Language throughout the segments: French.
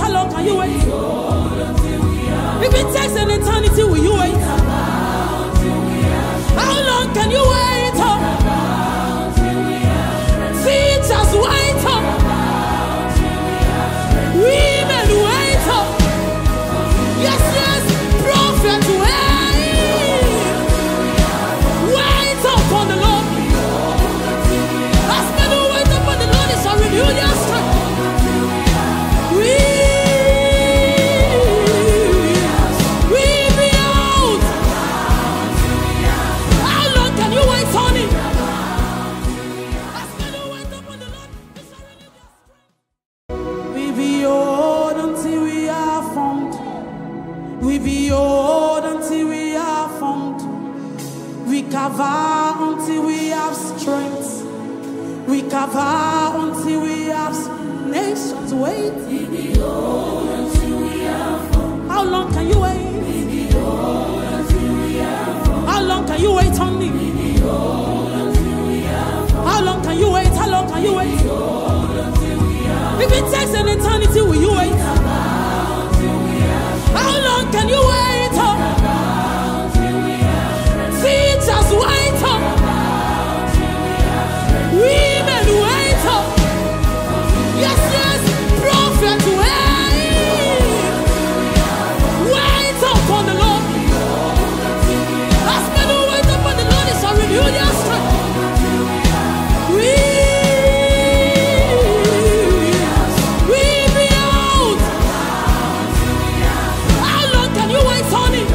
How long can you wait? If it takes an eternity, will you wait? How long can you wait? Teachers wait. Women wait. Yes, yes, prophets wait. Wait upon the Lord. As men who wait upon the Lord, He shall renew their strength. Until we have strength, we cover until we have nations wait. How long can you wait? How long can you wait on me? How long can you wait? How long can you wait? If it takes an eternity, will you wait? How long can you wait? Teachers wait. Women wait. Yes, yes, prophets wait. Wait upon the Lord. As men who wait upon the Lord, He shall renew their strength. We be out. How long can you wait, honey?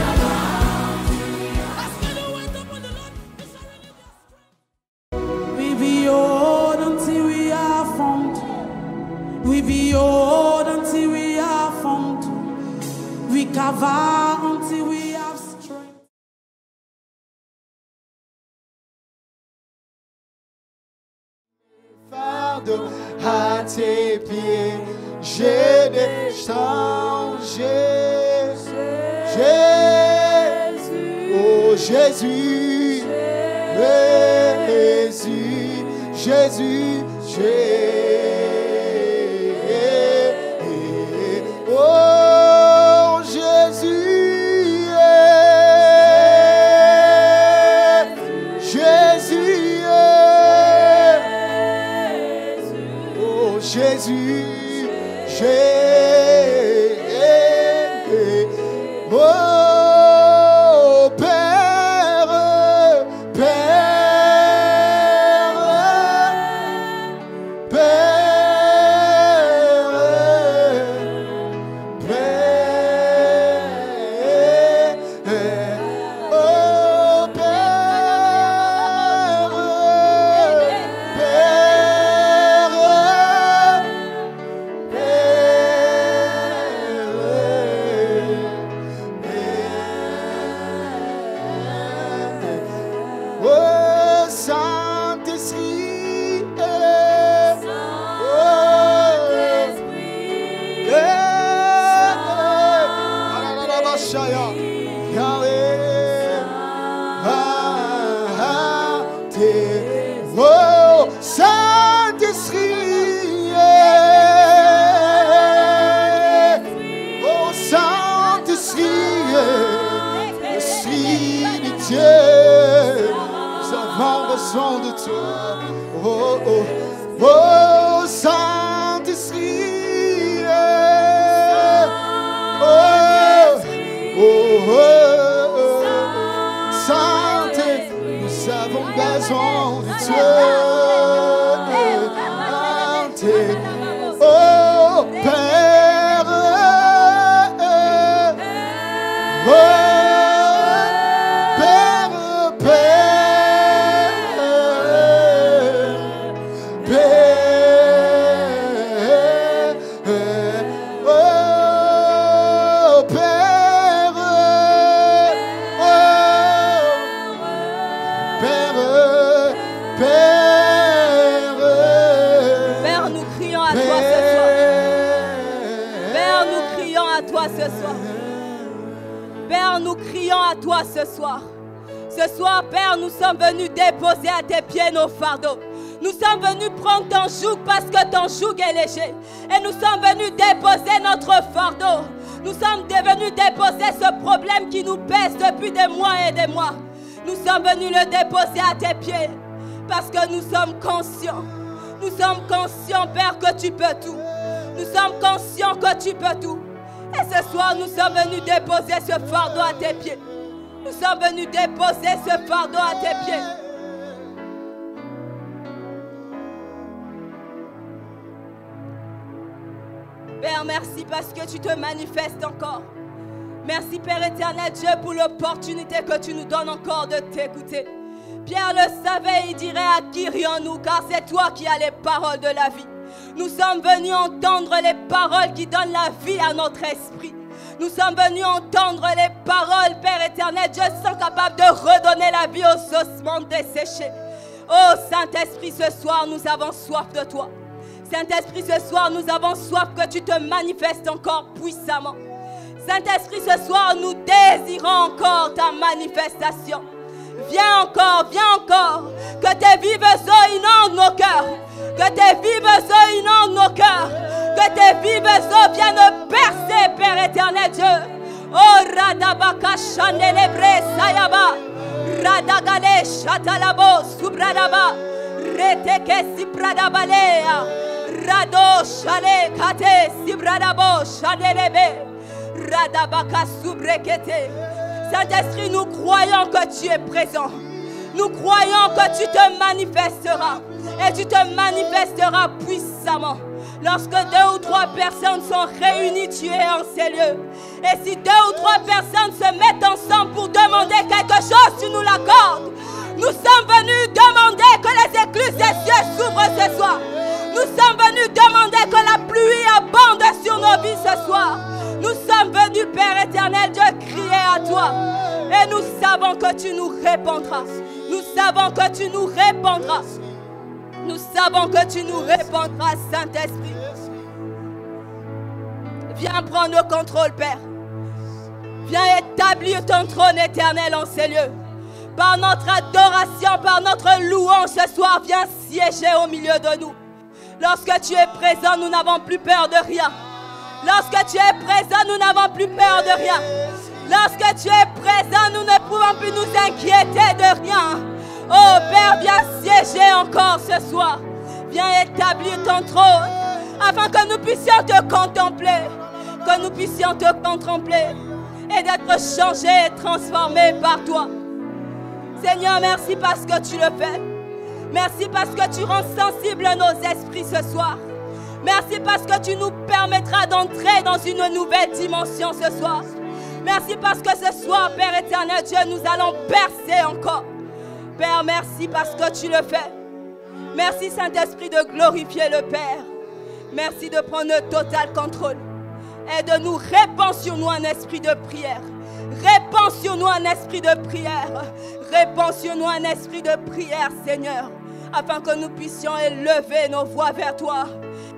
Until we are formed, we cover until we have strength. Fardeau à tes pieds, j'ai déchangé. Jésus, oh Jésus, Jésus, Jésus, Jésus. Oh Jésus, Jésus, oh Jésus, oh Père, Père, Père. De toi, oh, oh, oh, Saint-Esprit, oh, oh, oh, oh, Saint-Esprit, nous avons besoin de toi, oh, Père, oh, À toi ce soir. Ce soir, Père, nous sommes venus déposer à tes pieds nos fardeaux. Nous sommes venus prendre ton joug parce que ton joug est léger. Et nous sommes venus déposer notre venus déposer ce problème qui nous pèse depuis des mois et des mois. Nous sommes venus le déposer à tes pieds parce que nous sommes conscients. Nous sommes conscients, Père, que tu peux tout. Nous sommes conscients que tu peux tout. Et ce soir, nous sommes venus déposer ce fardeau à tes pieds. Nous sommes venus déposer ce fardeau à tes pieds. Père, merci parce que tu te manifestes encore. Merci, Père éternel Dieu, pour l'opportunité que tu nous donnes encore de t'écouter. Pierre le savait, il dirait: à qui rions-nous, car c'est toi qui as les paroles de la vie. Nous sommes venus entendre les paroles qui donnent la vie à notre esprit. Nous sommes venus entendre les paroles, Père éternel Dieu, sont capables de redonner la vie aux ossements desséchés. Oh Saint-Esprit, ce soir, nous avons soif de toi. Saint-Esprit, ce soir, nous avons soif que tu te manifestes encore puissamment. Saint-Esprit, ce soir, nous désirons encore ta manifestation. Viens encore, que tes vives eaux inondent nos cœurs, que tes vives eaux inondent nos cœurs, que tes vives eaux viennent percer, Père éternel Dieu. Oh Radabaka Chanelebre Sayaba, Radagale Chatalabo Subradaba, Reteke Sipradabalea, Rado Chale Kate Sibradabo Chanelebe, Radabaka Subrekete. Saint-Esprit, nous croyons que tu es présent. Nous croyons que tu te manifesteras. Et tu te manifesteras puissamment. Lorsque 2 ou 3 personnes sont réunies, tu es en ces lieux. Et si 2 ou 3 personnes se mettent ensemble pour demander quelque chose, tu nous l'accordes. Nous sommes venus demander que les écluses des cieux s'ouvrent ce soir. Nous sommes venus demander que la pluie abonde sur nos vies ce soir. Nous sommes venus, Père éternel Dieu, crier à toi. Et nous savons que tu nous répondras. Nous savons que tu nous répondras. Nous savons que tu nous répondras, Saint-Esprit. Viens prendre le contrôle, Père. Viens établir ton trône éternel en ces lieux. Par notre adoration, par notre louange ce soir, viens siéger au milieu de nous. Lorsque tu es présent, nous n'avons plus peur de rien. Lorsque tu es présent, nous n'avons plus peur de rien. Lorsque tu es présent, nous ne pouvons plus nous inquiéter de rien. Oh Père, viens siéger encore ce soir. Viens établir ton trône afin que nous puissions te contempler. Que nous puissions te contempler et d'être changés et transformés par toi. Seigneur, merci parce que tu le fais. Merci parce que tu rends sensibles nos esprits ce soir. Merci parce que tu nous permettras d'entrer dans une nouvelle dimension ce soir. Merci parce que ce soir, Père éternel Dieu, nous allons percer encore. Père, merci parce que tu le fais. Merci Saint-Esprit de glorifier le Père. Merci de prendre le total contrôle. Et de nous répandre sur nous un esprit de prière. Répand sur nous un esprit de prière. Répand sur nous un esprit de prière, Seigneur. Afin que nous puissions élever nos voix vers toi.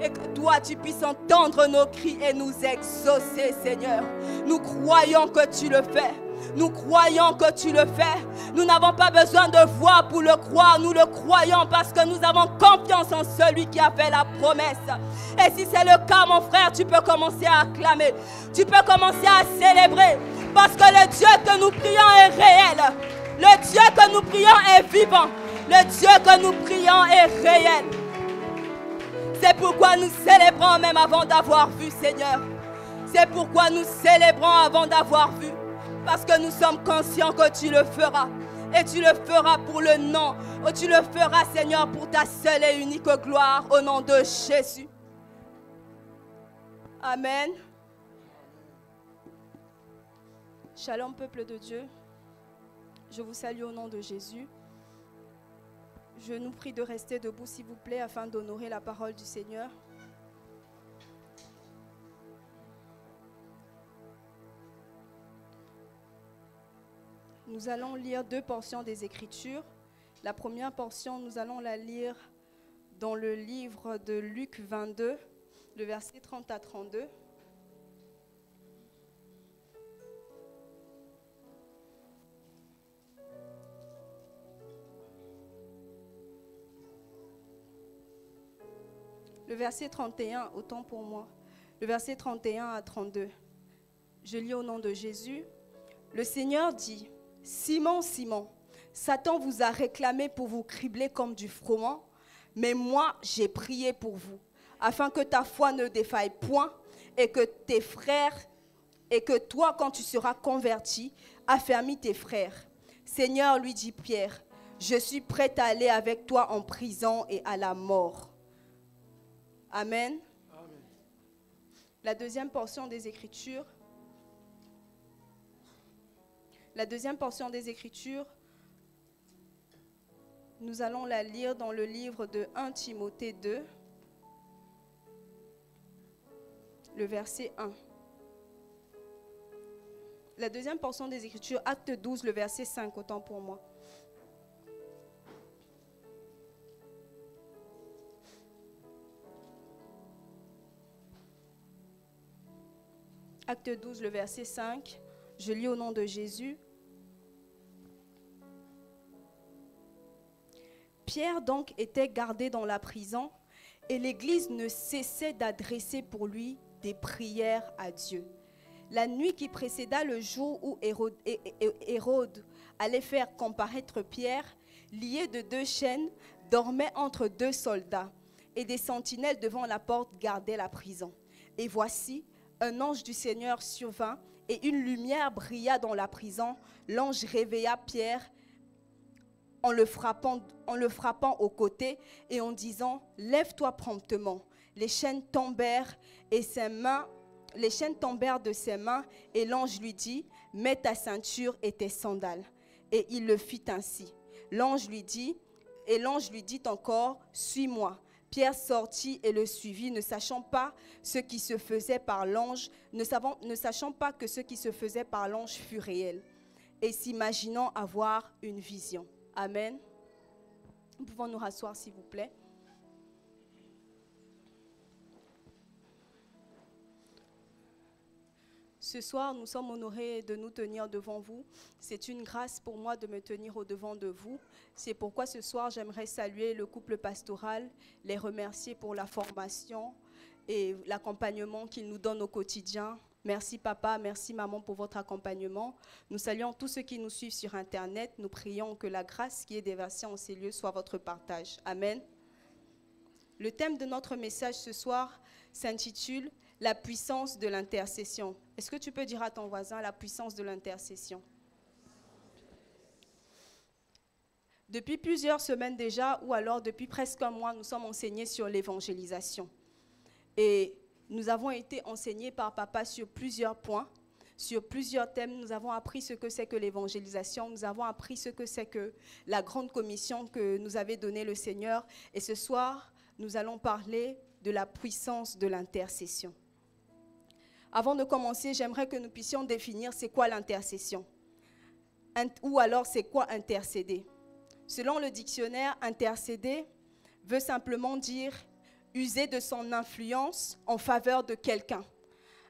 Et que toi, tu puisses entendre nos cris et nous exaucer, Seigneur. Nous croyons que tu le fais. Nous croyons que tu le fais. Nous n'avons pas besoin de voix pour le croire. Nous le croyons parce que nous avons confiance en celui qui a fait la promesse. Et si c'est le cas, mon frère, tu peux commencer à acclamer. Tu peux commencer à célébrer. Parce que le Dieu que nous prions est réel. Le Dieu que nous prions est vivant. Le Dieu que nous prions est réel. C'est pourquoi nous célébrons même avant d'avoir vu, Seigneur. C'est pourquoi nous célébrons avant d'avoir vu. Parce que nous sommes conscients que tu le feras. Et tu le feras pour le nom. Ou tu le feras, Seigneur, pour ta seule et unique gloire. Au nom de Jésus. Amen. Shalom, peuple de Dieu. Je vous salue au nom de Jésus. Je nous prie de rester debout, s'il vous plaît, afin d'honorer la parole du Seigneur. Nous allons lire 2 portions des Écritures. La première portion, nous allons la lire dans le livre de Luc 22, le verset 30 à 32. Le verset 31, autant pour moi. Le verset 31 à 32. Je lis au nom de Jésus. Le Seigneur dit, « Simon, Simon, Satan vous a réclamé pour vous cribler comme du froment, mais moi, j'ai prié pour vous, afin que ta foi ne défaille point et que tes frères, et que toi, quand tu seras converti, affermis tes frères. Seigneur, lui dit Pierre, je suis prêt à aller avec toi en prison et à la mort. » Amen. Amen. La deuxième portion des Écritures. Nous allons la lire dans le livre de 1 Timothée 2, le verset 1. La deuxième portion des Écritures, acte 12, le verset 5, autant pour moi. Acte 12, le verset 5, je lis au nom de Jésus. Pierre donc était gardé dans la prison et l'Église ne cessait d'adresser pour lui des prières à Dieu. La nuit qui précéda le jour où Hérode allait faire comparaître Pierre, lié de 2 chaînes, dormait entre 2 soldats et des sentinelles devant la porte gardaient la prison. Et voici, un ange du Seigneur survint et une lumière brilla dans la prison. L'ange réveilla Pierre en le frappant au côté et en disant « Lève-toi promptement ». Les chaînes tombèrent de ses mains et l'ange lui dit « Mets ta ceinture et tes sandales ». Et il le fit ainsi. L'ange lui dit encore « Suis-moi ». Pierre sortit et le suivit, ne sachant pas ce qui se faisait par l'ange, ne sachant pas que ce qui se faisait par l'ange fut réel, et s'imaginant avoir une vision. Amen. Nous pouvons nous rasseoir, s'il vous plaît. Ce soir, nous sommes honorés de nous tenir devant vous. C'est une grâce pour moi de me tenir au-devant de vous. C'est pourquoi ce soir, j'aimerais saluer le couple pastoral, les remercier pour la formation et l'accompagnement qu'ils nous donnent au quotidien. Merci papa, merci maman pour votre accompagnement. Nous saluons tous ceux qui nous suivent sur Internet. Nous prions que la grâce qui est déversée en ces lieux soit votre partage. Amen. Le thème de notre message ce soir s'intitule « La puissance de l'intercession ». Est-ce que tu peux dire à ton voisin « La puissance de l'intercession ». Depuis plusieurs semaines déjà, ou alors depuis presque un mois, nous sommes enseignés sur l'évangélisation. Et nous avons été enseignés par papa sur plusieurs points, sur plusieurs thèmes. Nous avons appris ce que c'est que l'évangélisation, nous avons appris ce que c'est que la grande commission que nous avait donnée le Seigneur. Et ce soir, nous allons parler de la puissance de l'intercession. Avant de commencer, j'aimerais que nous puissions définir c'est quoi l'intercession. Ou alors c'est quoi intercéder. Selon le dictionnaire, intercéder veut simplement dire user de son influence en faveur de quelqu'un.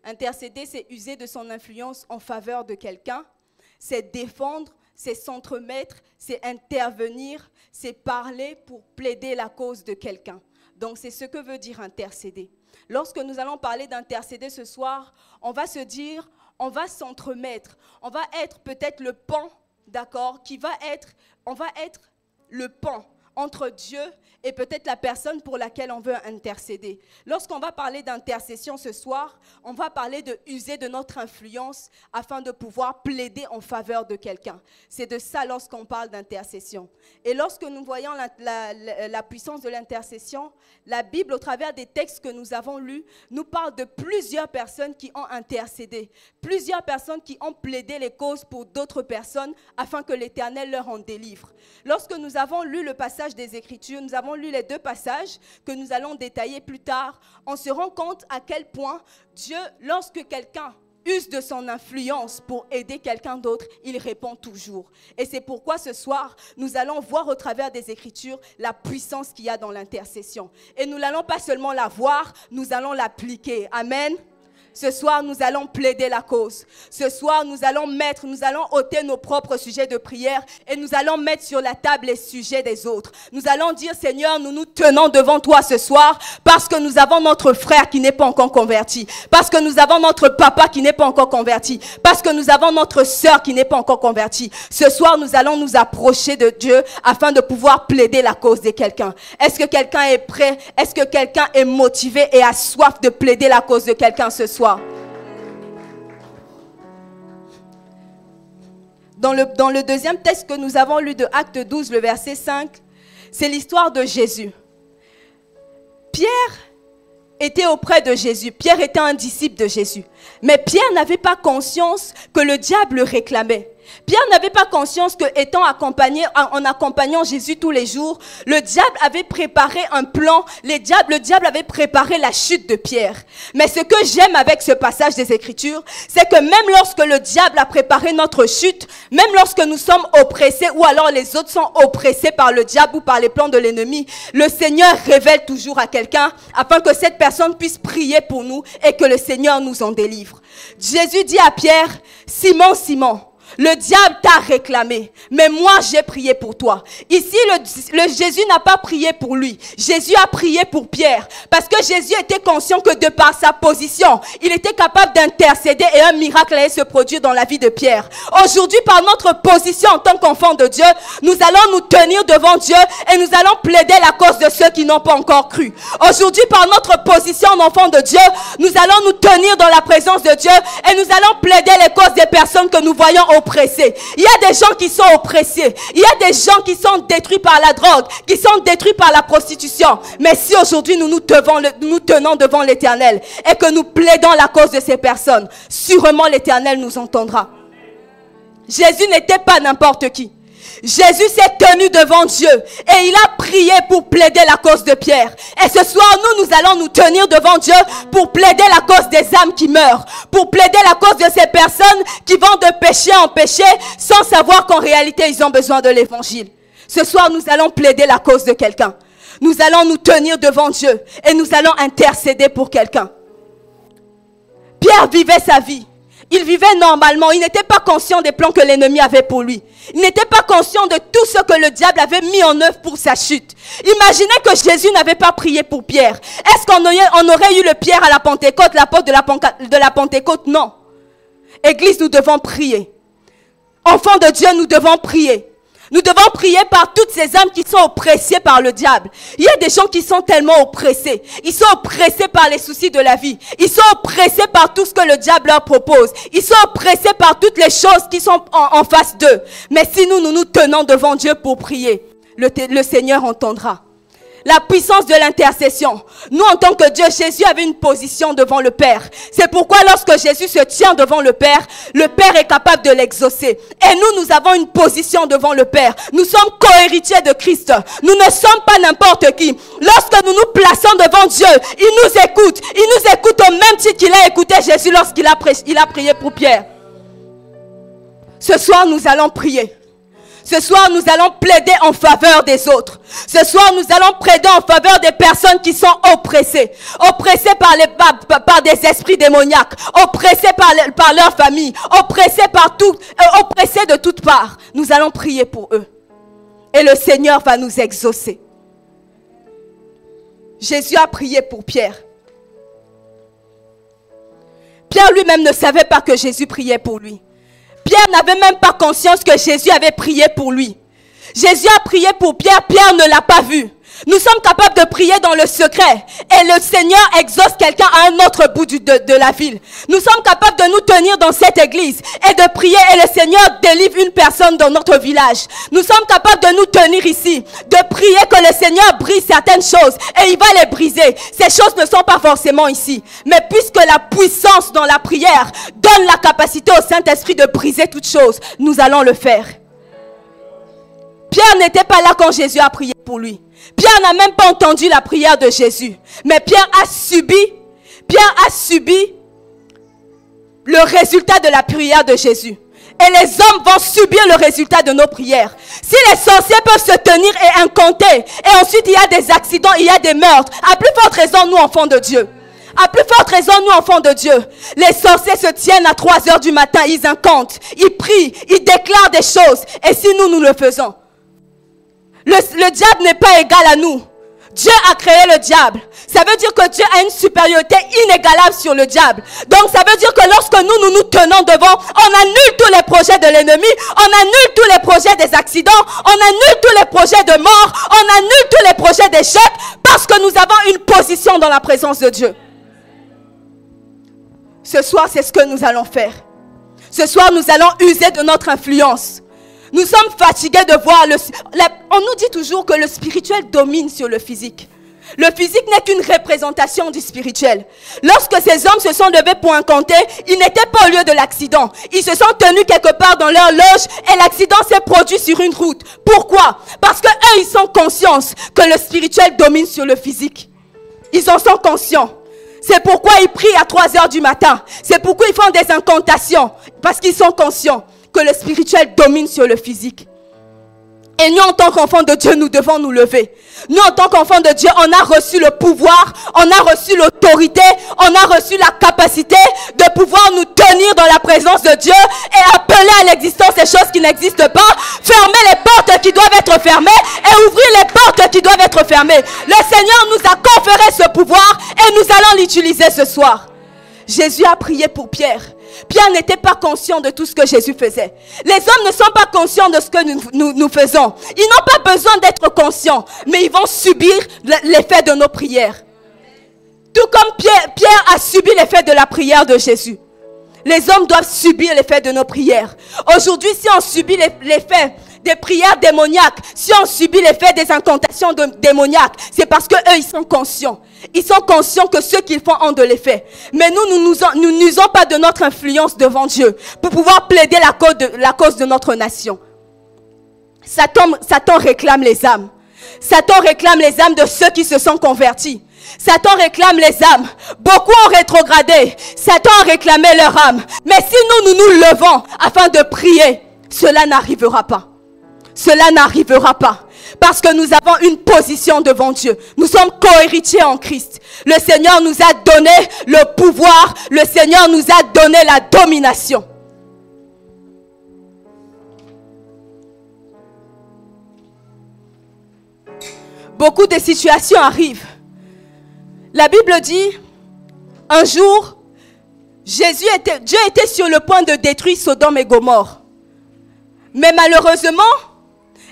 Intercéder, c'est user de son influence en faveur de quelqu'un. C'est défendre, c'est s'entremettre, c'est intervenir, c'est parler pour plaider la cause de quelqu'un. Donc, c'est ce que veut dire intercéder. Lorsque nous allons parler d'intercéder ce soir, on va se dire, on va s'entremettre. On va être peut-être le pont, d'accord, on va être le pont entre Dieu et peut-être la personne pour laquelle on veut intercéder. Lorsqu'on va parler d'intercession ce soir, on va parler de user de notre influence afin de pouvoir plaider en faveur de quelqu'un. C'est de ça lorsqu'on parle d'intercession. Et lorsque nous voyons la puissance de l'intercession, la Bible, au travers des textes que nous avons lus, nous parle de plusieurs personnes qui ont intercédé, plusieurs personnes qui ont plaidé les causes pour d'autres personnes afin que l'Éternel leur en délivre. Lorsque nous avons lu le passage des Écritures, nous avons lu les 2 passages que nous allons détailler plus tard, on se rend compte à quel point Dieu, lorsque quelqu'un use de son influence pour aider quelqu'un d'autre, il répond toujours. Et c'est pourquoi ce soir, nous allons voir au travers des Écritures la puissance qu'il y a dans l'intercession. Et nous n'allons pas seulement la voir, nous allons l'appliquer. Amen. Ce soir, nous allons plaider la cause. Ce soir, nous allons ôter nos propres sujets de prière et nous allons mettre sur la table les sujets des autres. Nous allons dire, Seigneur, nous nous tenons devant toi ce soir parce que nous avons notre frère qui n'est pas encore converti, parce que nous avons notre papa qui n'est pas encore converti, parce que nous avons notre sœur qui n'est pas encore convertie. Ce soir, nous allons nous approcher de Dieu afin de pouvoir plaider la cause de quelqu'un. Est-ce que quelqu'un est prêt? Est-ce que quelqu'un est motivé et a soif de plaider la cause de quelqu'un ce soir? Dans le deuxième texte que nous avons lu de Acte 12, le verset 5, c'est l'histoire de Jésus. Pierre était auprès de Jésus. Pierre était un disciple de Jésus. Mais Pierre n'avait pas conscience que le diable le réclamait. Pierre n'avait pas conscience que, en accompagnant Jésus tous les jours, le diable avait préparé un plan. Le diable avait préparé la chute de Pierre. Mais ce que j'aime avec ce passage des Écritures, c'est que même lorsque le diable a préparé notre chute, même lorsque nous sommes oppressés ou alors les autres sont oppressés par le diable ou par les plans de l'ennemi, le Seigneur révèle toujours à quelqu'un afin que cette personne puisse prier pour nous et que le Seigneur nous en délivre. Jésus dit à Pierre, Simon, Simon, le diable t'a réclamé, mais moi j'ai prié pour toi. Ici, Jésus n'a pas prié pour lui. Jésus a prié pour Pierre. Parce que Jésus était conscient que de par sa position, il était capable d'intercéder et un miracle allait se produire dans la vie de Pierre. Aujourd'hui, par notre position en tant qu'enfant de Dieu, nous allons nous tenir devant Dieu et nous allons plaider la cause de ceux qui n'ont pas encore cru. Aujourd'hui, par notre position d'enfant de Dieu, nous allons nous tenir dans la présence de Dieu et nous allons plaider les causes des personnes que nous voyons oppressés. Il y a des gens qui sont oppressés. Il y a des gens qui sont détruits par la drogue, qui sont détruits par la prostitution. Mais si aujourd'hui nous nous tenons devant l'Éternel et que nous plaidons la cause de ces personnes, sûrement l'Éternel nous entendra. Jésus n'était pas n'importe qui. Jésus s'est tenu devant Dieu et il a prié pour plaider la cause de Pierre. Et ce soir, nous allons nous tenir devant Dieu pour plaider la cause des âmes qui meurent, pour plaider la cause de ces personnes qui vont de péché en péché sans savoir qu'en réalité, ils ont besoin de l'évangile. Ce soir, nous allons plaider la cause de quelqu'un. Nous allons nous tenir devant Dieu et nous allons intercéder pour quelqu'un. Pierre vivait sa vie. Il vivait normalement. Il n'était pas conscient des plans que l'ennemi avait pour lui. Il n'était pas conscient de tout ce que le diable avait mis en œuvre pour sa chute. Imaginez que Jésus n'avait pas prié pour Pierre. Est-ce qu'on aurait eu le Pierre à la Pentecôte, l'apôtre de la Pentecôte? Non. Église, nous devons prier. Enfants de Dieu, nous devons prier. Nous devons prier par toutes ces âmes qui sont oppressées par le diable. Il y a des gens qui sont tellement oppressés. Ils sont oppressés par les soucis de la vie. Ils sont oppressés par tout ce que le diable leur propose. Ils sont oppressés par toutes les choses qui sont en face d'eux. Mais si nous nous tenons devant Dieu pour prier, le Seigneur entendra. La puissance de l'intercession. Nous, en tant que Dieu, Jésus avait une position devant le Père. C'est pourquoi lorsque Jésus se tient devant le Père est capable de l'exaucer. Et nous avons une position devant le Père. Nous sommes cohéritiers de Christ. Nous ne sommes pas n'importe qui. Lorsque nous nous plaçons devant Dieu, il nous écoute. Il nous écoute au même titre qu'il a écouté Jésus lorsqu'il a prié pour Pierre. Ce soir, nous allons prier. Ce soir, nous allons plaider en faveur des autres. Ce soir, nous allons plaider en faveur des personnes qui sont oppressées. Oppressées par des esprits démoniaques. Oppressées par leur famille. Oppressées oppressées de toutes parts. Nous allons prier pour eux. Et le Seigneur va nous exaucer. Jésus a prié pour Pierre. Pierre lui-même ne savait pas que Jésus priait pour lui. Pierre n'avait même pas conscience que Jésus avait prié pour lui. Jésus a prié pour Pierre, Pierre ne l'a pas vu. Nous sommes capables de prier dans le secret et le Seigneur exauce quelqu'un à un autre bout de la ville. Nous sommes capables de nous tenir dans cette église et de prier et le Seigneur délivre une personne dans notre village. Nous sommes capables de nous tenir ici, de prier que le Seigneur brise certaines choses et il va les briser. Ces choses ne sont pas forcément ici. Mais puisque la puissance dans la prière donne la capacité au Saint-Esprit de briser toutes choses, nous allons le faire. Pierre n'était pas là quand Jésus a prié pour lui. Pierre n'a même pas entendu la prière de Jésus. Mais Pierre a subi le résultat de la prière de Jésus. Et les hommes vont subir le résultat de nos prières. Si les sorciers peuvent se tenir et incanter, et ensuite il y a des accidents, il y a des meurtres, à plus forte raison nous enfants de Dieu. À plus forte raison, nous, enfants de Dieu, les sorciers se tiennent à 3 heures du matin, ils incantent, ils prient, ils déclarent des choses. Et si nous, nous le faisons? Le diable n'est pas égal à nous. Dieu a créé le diable. Ça veut dire que Dieu a une supériorité inégalable sur le diable. Donc ça veut dire que lorsque nous nous tenons devant, on annule tous les projets de l'ennemi, on annule tous les projets des accidents, on annule tous les projets de mort, on annule tous les projets d'échec, parce que nous avons une position dans la présence de Dieu. Ce soir, c'est ce que nous allons faire. Ce soir, nous allons user de notre influence. Nous sommes fatigués de voir on nous dit toujours que le spirituel domine sur le physique. Le physique n'est qu'une représentation du spirituel. Lorsque ces hommes se sont levés pour incanter, ils n'étaient pas au lieu de l'accident. Ils se sont tenus quelque part dans leur loge et l'accident s'est produit sur une route. Pourquoi? Parce que eux, ils sont conscients que le spirituel domine sur le physique. Ils en sont conscients. C'est pourquoi ils prient à 3 heures du matin. C'est pourquoi ils font des incantations. Parce qu'ils sont conscients que le spirituel domine sur le physique. Et nous, en tant qu'enfants de Dieu, nous devons nous lever. Nous, en tant qu'enfants de Dieu, on a reçu le pouvoir, on a reçu l'autorité, on a reçu la capacité de pouvoir nous tenir dans la présence de Dieu et appeler à l'existence des choses qui n'existent pas, fermer les portes qui doivent être fermées et ouvrir les portes qui doivent être fermées. Le Seigneur nous a conféré ce pouvoir et nous allons l'utiliser ce soir. Jésus a prié pour Pierre. Pierre n'était pas conscient de tout ce que Jésus faisait. Les hommes ne sont pas conscients de ce que nous faisons. Ils n'ont pas besoin d'être conscients, mais ils vont subir l'effet de nos prières. Tout comme Pierre a subi l'effet de la prière de Jésus. Les hommes doivent subir l'effet de nos prières. Aujourd'hui, si on subit l'effet des prières démoniaques, si on subit l'effet des incantations démoniaques, c'est parce que eux, ils sont conscients. Ils sont conscients que ce qu'ils font ont de l'effet. Mais nous n'usons pas de notre influence devant Dieu pour pouvoir plaider la cause de notre nation. Satan réclame les âmes. Satan réclame les âmes de ceux qui se sont convertis. Satan réclame les âmes. Beaucoup ont rétrogradé. Satan a réclamé leur âme. Mais si nous nous levons afin de prier, cela n'arrivera pas. Cela n'arrivera pas. Parce que nous avons une position devant Dieu. Nous sommes co-héritiers en Christ. Le Seigneur nous a donné le pouvoir. Le Seigneur nous a donné la domination. Beaucoup de situations arrivent. La Bible dit, un jour, Dieu était sur le point de détruire Sodome et Gomorrhe. Mais malheureusement,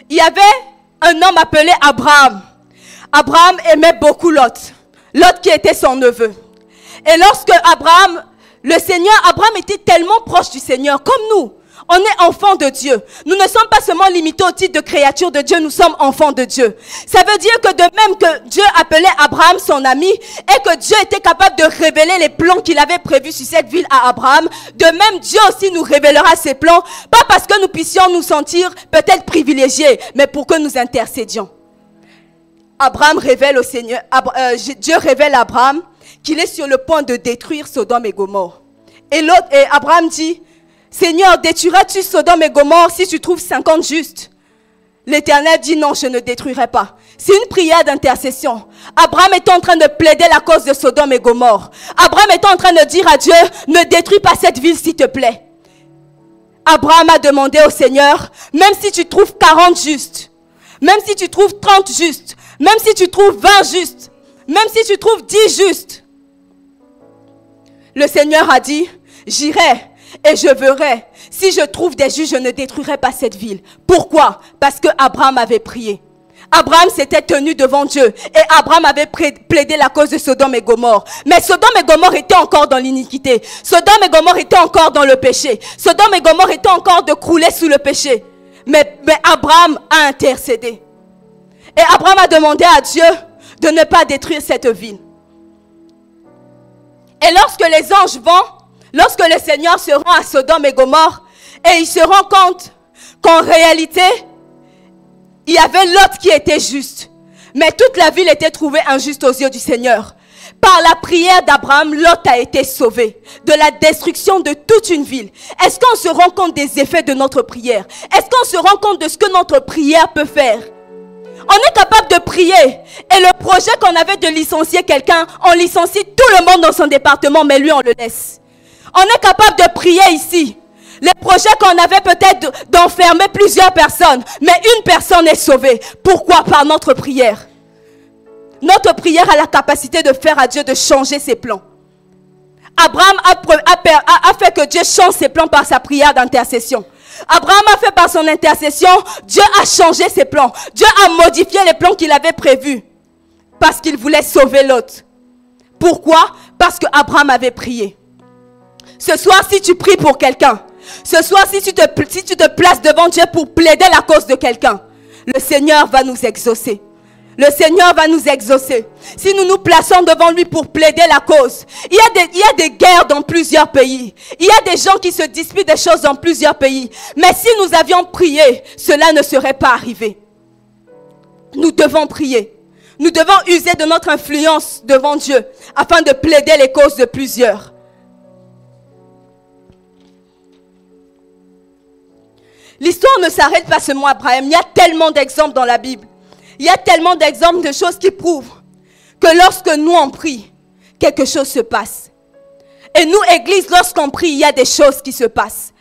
il y avait un homme appelé Abraham. Abraham aimait beaucoup Lot. Lot qui était son neveu. Et lorsque Abraham était tellement proche du Seigneur, comme nous. On est enfants de Dieu. Nous ne sommes pas seulement limités au titre de créature de Dieu, nous sommes enfants de Dieu. Ça veut dire que de même que Dieu appelait Abraham son ami et que Dieu était capable de révéler les plans qu'il avait prévus sur cette ville à Abraham, de même Dieu aussi nous révélera ses plans, pas parce que nous puissions nous sentir peut-être privilégiés, mais pour que nous intercédions. Dieu révèle à Abraham qu'il est sur le point de détruire Sodome et Gomorrhe. Et Abraham dit, Seigneur, détruiras-tu Sodome et Gomorrhe si tu trouves 50 justes? L'Éternel dit non, je ne détruirai pas. C'est une prière d'intercession. Abraham est en train de plaider la cause de Sodome et Gomorrhe. Abraham est en train de dire à Dieu, ne détruis pas cette ville s'il te plaît. Abraham a demandé au Seigneur, même si tu trouves 40 justes, même si tu trouves 30 justes, même si tu trouves 20 justes, même si tu trouves 10 justes. Le Seigneur a dit, j'irai. Et je verrai, si je trouve des justes, je ne détruirai pas cette ville. Pourquoi? Parce que Abraham avait prié. Abraham s'était tenu devant Dieu. Et Abraham avait plaidé la cause de Sodome et Gomorrhe. Mais Sodome et Gomorrhe étaient encore dans l'iniquité. Sodome et Gomorrhe étaient encore dans le péché. Sodome et Gomorrhe étaient encore de crouler sous le péché. Mais Abraham a intercédé. Et Abraham a demandé à Dieu de ne pas détruire cette ville. Et lorsque les anges vont, lorsque le Seigneur se rend à Sodome et Gomorrhe, et il se rend compte qu'en réalité, il y avait Lot qui était juste. Mais toute la ville était trouvée injuste aux yeux du Seigneur. Par la prière d'Abraham, Lot a été sauvé de la destruction de toute une ville. Est-ce qu'on se rend compte des effets de notre prière? Est-ce qu'on se rend compte de ce que notre prière peut faire? On est capable de prier. Et le projet qu'on avait de licencier quelqu'un, on licencie tout le monde dans son département, mais lui, on le laisse. On est capable de prier ici. Les projets qu'on avait peut-être d'enfermer plusieurs personnes, mais une personne est sauvée. Pourquoi? Par notre prière. Notre prière a la capacité de faire à Dieu de changer ses plans. Abraham a fait que Dieu change ses plans par sa prière d'intercession. Abraham a fait par son intercession, Dieu a changé ses plans. Dieu a modifié les plans qu'il avait prévus. Parce qu'il voulait sauver Lot. Pourquoi? Parce que Abraham avait prié. Ce soir, si tu pries pour quelqu'un, ce soir, si tu te places devant Dieu pour plaider la cause de quelqu'un, le Seigneur va nous exaucer. Le Seigneur va nous exaucer. Si nous nous plaçons devant lui pour plaider la cause. Il y a des guerres dans plusieurs pays. Il y a des gens qui se disputent des choses dans plusieurs pays. Mais si nous avions prié, cela ne serait pas arrivé. Nous devons prier. Nous devons user de notre influence devant Dieu afin de plaider les causes de plusieurs. L'histoire ne s'arrête pas seulement à Abraham. Il y a tellement d'exemples dans la Bible. Il y a tellement d'exemples de choses qui prouvent que lorsque nous on prie, quelque chose se passe. Et nous, Église, lorsqu'on prie, il y a des choses qui se passent.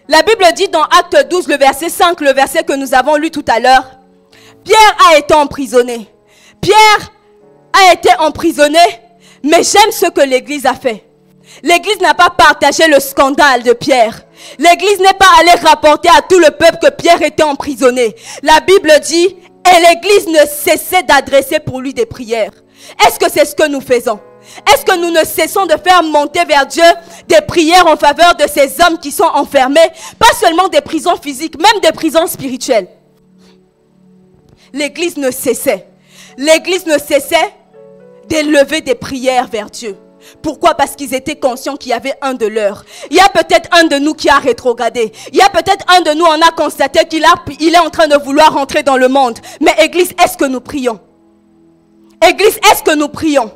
La Bible dit dans Acte 12, le verset 5, le verset que nous avons lu tout à l'heure, Pierre a été emprisonné. Pierre a été emprisonné, mais j'aime ce que l'Église a fait. L'Église n'a pas partagé le scandale de Pierre. L'Église n'est pas allée rapporter à tout le peuple que Pierre était emprisonné. La Bible dit, et l'Église ne cessait d'adresser pour lui des prières. Est-ce que c'est ce que nous faisons? Est-ce que nous ne cessons de faire monter vers Dieu des prières en faveur de ces hommes qui sont enfermés? Pas seulement des prisons physiques, même des prisons spirituelles. L'Église ne cessait. L'Église ne cessait d'élever des prières vers Dieu. Pourquoi? Parce qu'ils étaient conscients qu'il y avait un de leurs. Il y a peut-être un de nous qui a rétrogradé. Il y a peut-être un de nous, on a constaté qu'il est en train de vouloir rentrer dans le monde. Mais Église, est-ce que nous prions? Église, est-ce que nous prions?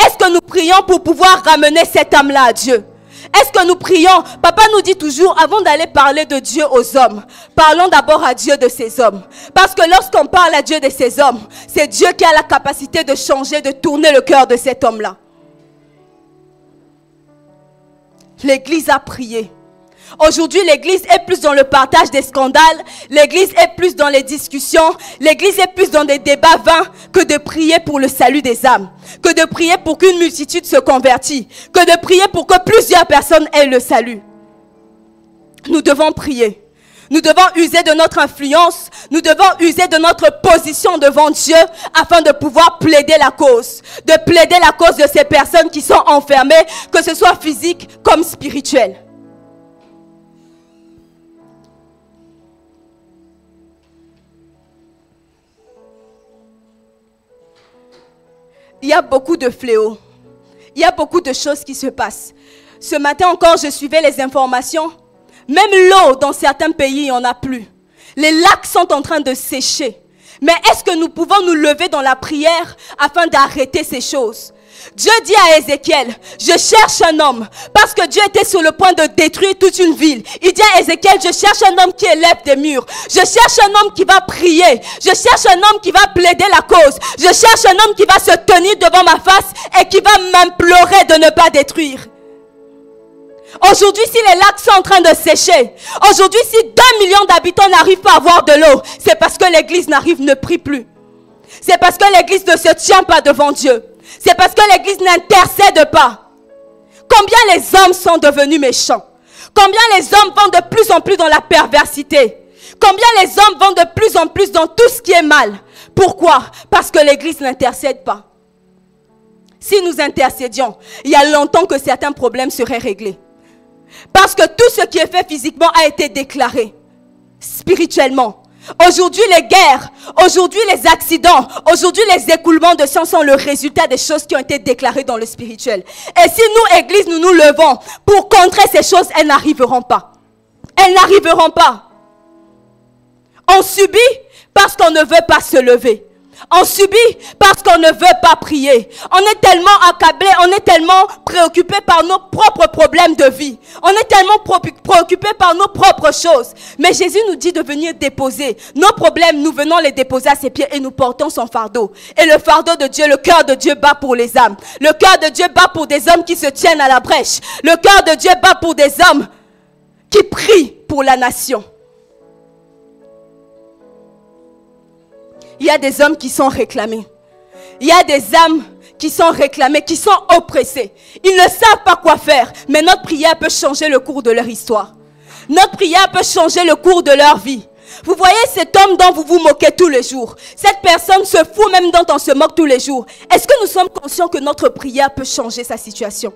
Est-ce que nous prions pour pouvoir ramener cet âme-là à Dieu? Est-ce que nous prions? Papa nous dit toujours, avant d'aller parler de Dieu aux hommes, parlons d'abord à Dieu de ces hommes. Parce que lorsqu'on parle à Dieu de ces hommes, c'est Dieu qui a la capacité de changer, de tourner le cœur de cet homme-là. L'Église a prié. Aujourd'hui, l'Église est plus dans le partage des scandales. L'Église est plus dans les discussions. L'Église est plus dans des débats vains que de prier pour le salut des âmes. Que de prier pour qu'une multitude se convertisse. Que de prier pour que plusieurs personnes aient le salut. Nous devons prier. Nous devons user de notre influence. Nous devons user de notre position devant Dieu afin de pouvoir plaider la cause. De plaider la cause de ces personnes qui sont enfermées, que ce soit physique comme spirituel. Il y a beaucoup de fléaux. Il y a beaucoup de choses qui se passent. Ce matin encore, je suivais les informations. Même l'eau dans certains pays, il n'y en a plus. Les lacs sont en train de sécher. Mais est-ce que nous pouvons nous lever dans la prière afin d'arrêter ces choses? Dieu dit à Ézéchiel, je cherche un homme. Parce que Dieu était sur le point de détruire toute une ville. Il dit à Ézéchiel, je cherche un homme qui élève des murs. Je cherche un homme qui va prier. Je cherche un homme qui va plaider la cause. Je cherche un homme qui va se tenir devant ma face et qui va m'implorer de ne pas détruire. Aujourd'hui, si les lacs sont en train de sécher, aujourd'hui, si 2 millions d'habitants n'arrivent pas à avoir de l'eau, c'est parce que l'église ne prie plus. C'est parce que l'église ne se tient pas devant Dieu. C'est parce que l'église n'intercède pas. Combien les hommes sont devenus méchants? Combien les hommes vont de plus en plus dans la perversité? Combien les hommes vont de plus en plus dans tout ce qui est mal? Pourquoi? Parce que l'église n'intercède pas. Si nous intercédions, il y a longtemps que certains problèmes seraient réglés. Parce que tout ce qui est fait physiquement a été déclaré spirituellement. Aujourd'hui, les guerres, aujourd'hui, les accidents, aujourd'hui, les écoulements de sang sont le résultat des choses qui ont été déclarées dans le spirituel. Et si nous, Église, nous nous levons pour contrer ces choses, elles n'arriveront pas. Elles n'arriveront pas. On subit parce qu'on ne veut pas se lever. On subit parce qu'on ne veut pas prier. On est tellement accablé, on est tellement préoccupé par nos propres problèmes de vie. On est tellement préoccupé par nos propres choses. Mais Jésus nous dit de venir déposer nos problèmes. Nous venons les déposer à ses pieds et nous portons son fardeau. Et le fardeau de Dieu, le cœur de Dieu bat pour les âmes. Le cœur de Dieu bat pour des hommes qui se tiennent à la brèche. Le cœur de Dieu bat pour des hommes qui prient pour la nation. Il y a des hommes qui sont réclamés. Il y a des âmes qui sont réclamées, qui sont oppressées. Ils ne savent pas quoi faire, mais notre prière peut changer le cours de leur histoire. Notre prière peut changer le cours de leur vie. Vous voyez cet homme dont vous vous moquez tous les jours. Cette personne se fout même dont on se moque tous les jours. Est-ce que nous sommes conscients que notre prière peut changer sa situation?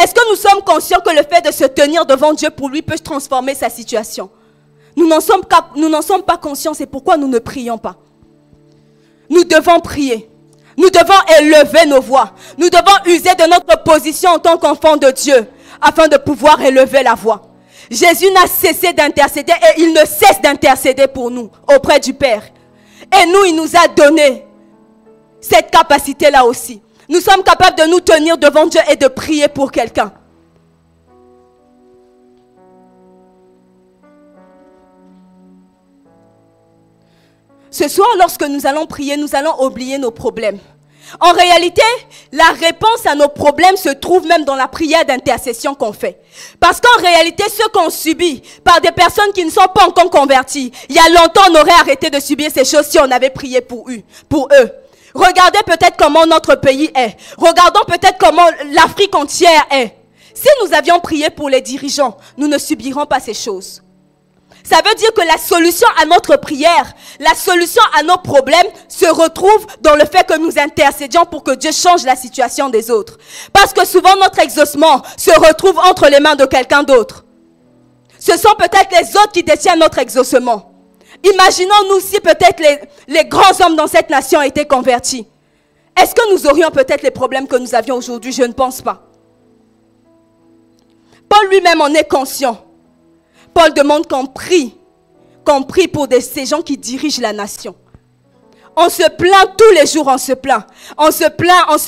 Est-ce que nous sommes conscients que le fait de se tenir devant Dieu pour lui peut transformer sa situation? Nous n'en sommes pas conscients, c'est pourquoi nous ne prions pas. Nous devons prier. Nous devons élever nos voix. Nous devons user de notre position en tant qu'enfants de Dieu afin de pouvoir élever la voix. Jésus n'a cessé d'intercéder et il ne cesse d'intercéder pour nous auprès du Père. Et nous, il nous a donné cette capacité-là aussi. Nous sommes capables de nous tenir devant Dieu et de prier pour quelqu'un. Ce soir, lorsque nous allons prier, nous allons oublier nos problèmes. En réalité, la réponse à nos problèmes se trouve même dans la prière d'intercession qu'on fait. Parce qu'en réalité, ce qu'on subit par des personnes qui ne sont pas encore converties, il y a longtemps, on aurait arrêté de subir ces choses si on avait prié pour eux. Regardez peut-être comment notre pays est. Regardons peut-être comment l'Afrique entière est. Si nous avions prié pour les dirigeants, nous ne subirons pas ces choses. Ça veut dire que la solution à notre prière, la solution à nos problèmes se retrouve dans le fait que nous intercédions pour que Dieu change la situation des autres. Parce que souvent notre exaucement se retrouve entre les mains de quelqu'un d'autre. Ce sont peut-être les autres qui détiennent notre exaucement. Imaginons-nous si peut-être les grands hommes dans cette nation étaient convertis. Est-ce que nous aurions peut-être les problèmes que nous avions aujourd'hui? Je ne pense pas. Paul lui-même en est conscient. Paul demande qu'on prie pour ces gens qui dirigent la nation. On se plaint tous les jours, on se plaint. On se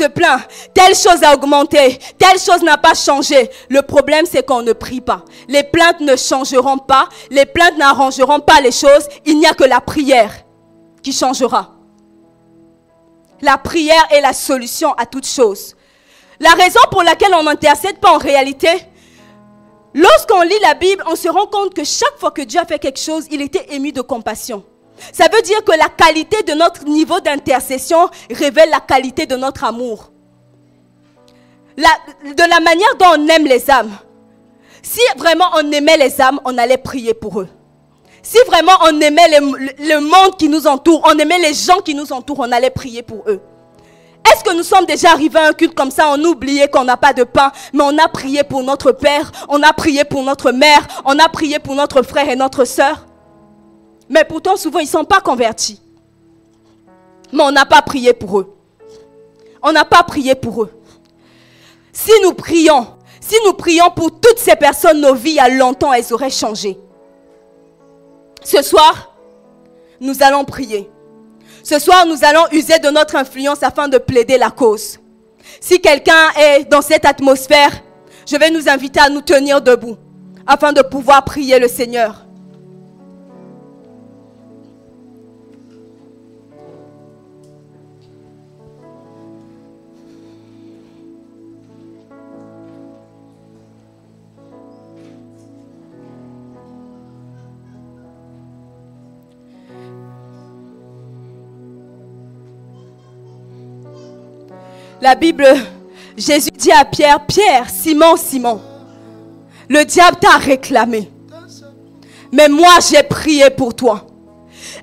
plaint. Telle chose a augmenté, telle chose n'a pas changé. Le problème, c'est qu'on ne prie pas. Les plaintes ne changeront pas, les plaintes n'arrangeront pas les choses. Il n'y a que la prière qui changera. La prière est la solution à toute chose. La raison pour laquelle on n'intercède pas en réalité, lorsqu'on lit la Bible, on se rend compte que chaque fois que Dieu a fait quelque chose, il était ému de compassion. Ça veut dire que la qualité de notre niveau d'intercession révèle la qualité de notre amour. De la manière dont on aime les âmes. Si vraiment on aimait les âmes, on allait prier pour eux. Si vraiment on aimait le monde qui nous entoure, on aimait les gens qui nous entourent, on allait prier pour eux. Est-ce que nous sommes déjà arrivés à un culte comme ça, on a oublié qu'on n'a pas de pain, mais on a prié pour notre père, on a prié pour notre mère, on a prié pour notre frère et notre sœur. Mais pourtant, souvent, ils ne sont pas convertis. Mais on n'a pas prié pour eux. On n'a pas prié pour eux. Si nous prions pour toutes ces personnes, nos vies, à longtemps, elles auraient changé. Ce soir, nous allons prier. Ce soir, nous allons user de notre influence afin de plaider la cause. Si quelqu'un est dans cette atmosphère, je vais nous inviter à nous tenir debout afin de pouvoir prier le Seigneur. La Bible, Jésus dit à Pierre, Pierre, Simon, Simon, le diable t'a réclamé. Mais moi, j'ai prié pour toi.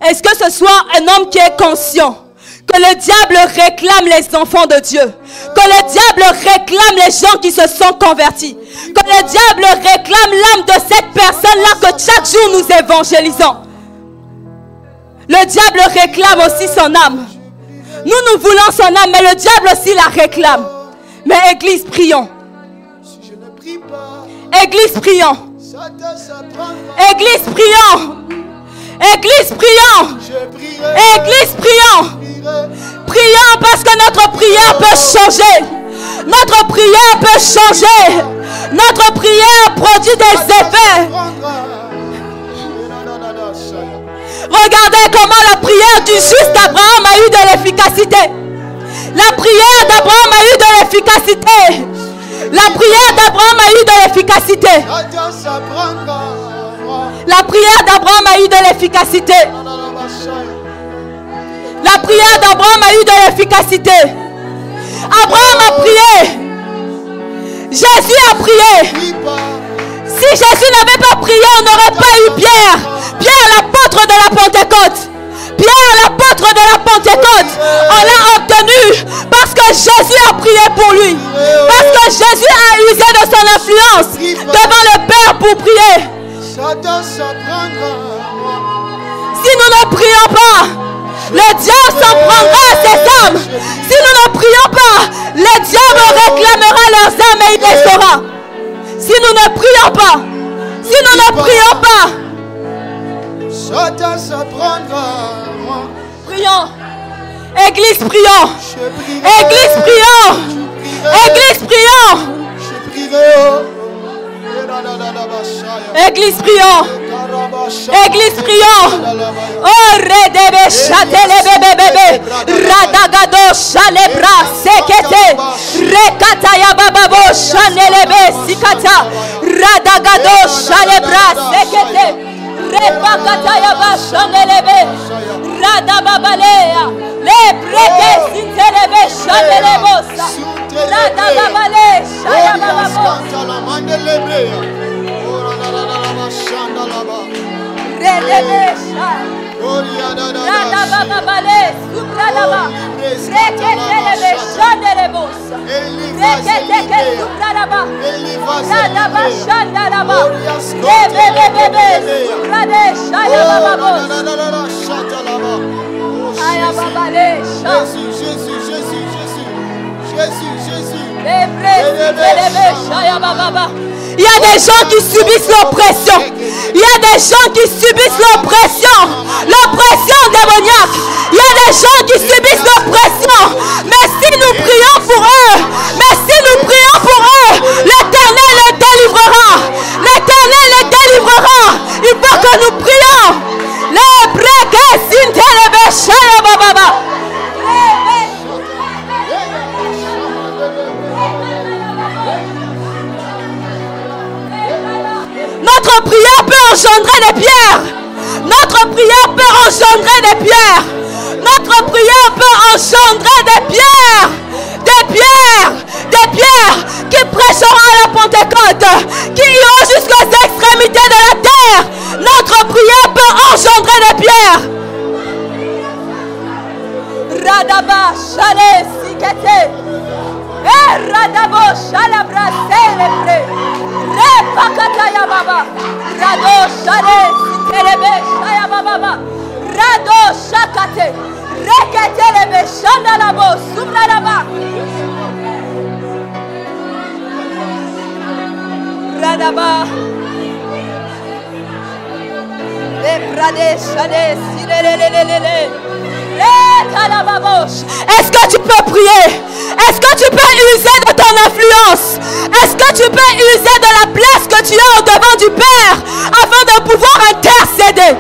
Est-ce que ce soit un homme qui est conscient que le diable réclame les enfants de Dieu, que le diable réclame les gens qui se sont convertis, que le diable réclame l'âme de cette personne-là que chaque jour nous évangélisons. Le diable réclame aussi son âme. Nous voulons son âme, mais le diable aussi la réclame. Mais Église, prions. Église, prions. Église, prions. Église, prions. Église, prions. Prions parce que notre prière peut changer. Notre prière peut changer. Notre prière produit des effets. Regardez comment la prière du juste Abraham a eu de l'efficacité. La prière d'Abraham a eu de l'efficacité. La prière d'Abraham a eu de l'efficacité. La prière d'Abraham a eu de l'efficacité. La prière d'Abraham a eu de l'efficacité. Abraham a prié. Jésus a prié. Si Jésus n'avait pas prié, on n'aurait pas eu Pierre. Pierre, l'apôtre de la Pentecôte. Pierre, l'apôtre de la Pentecôte. On l'a obtenu parce que Jésus a prié pour lui. Parce que Jésus a usé de son influence devant le Père pour prier. Si nous ne prions pas, le diable s'en prendra à ses âmes. Si nous ne prions pas, le diable réclamera leurs âmes et il les saura. Si nous ne prions pas, si nous ne prions pas, prions. Église, prions. Église, prions. Église, prions. Église, prions. Église, prions. Oh, redebe chatele bébé. Radagado chalebra sekete. Rekataya bababo chanelebe sikata. Radagado chalebra sekete. Repakataya ba chanelebe. Radababalea. Le breke sintelebe chanelebosa. Radababale chayabababo. Redebesha. Radababale subradaba. Reketelebe chanelebosa. Reketeke subradaba. Radaba chanelaba. Lebebebebe subrade chayabababo. Ayababale Jésus, Jésus, Jésus, Jésus. Jésus, Jésus. Il y a des gens qui subissent l'oppression. Il y a des gens qui subissent l'oppression. L'oppression démoniaque. Il y a des gens qui subissent l'oppression. Mais si nous prions pour eux, l'Éternel les délivrera. L'Éternel les délivrera. Il faut que nous prions. Les bregues s'intelebe shayababa. Notre prière peut engendrer des pierres. Notre prière peut engendrer des pierres. Notre prière peut engendrer des pierres. Des pierres. Des pierres qui prêcheront à la Pentecôte. Qui iront jusqu'aux extrémités de la terre. Notre prière peut engendrer des pierres. Radaba chale sikete. Radabo chalabra celebre. Repakataya baba. Rado chale sitelebe chaya baba. Rado chakate. Reketelebe chanalabo subradaba. Radaba. Est-ce que tu peux prier? Est-ce que tu peux user de ton influence? Est-ce que tu peux user de la place que tu as au devant du Père afin de pouvoir intercéder?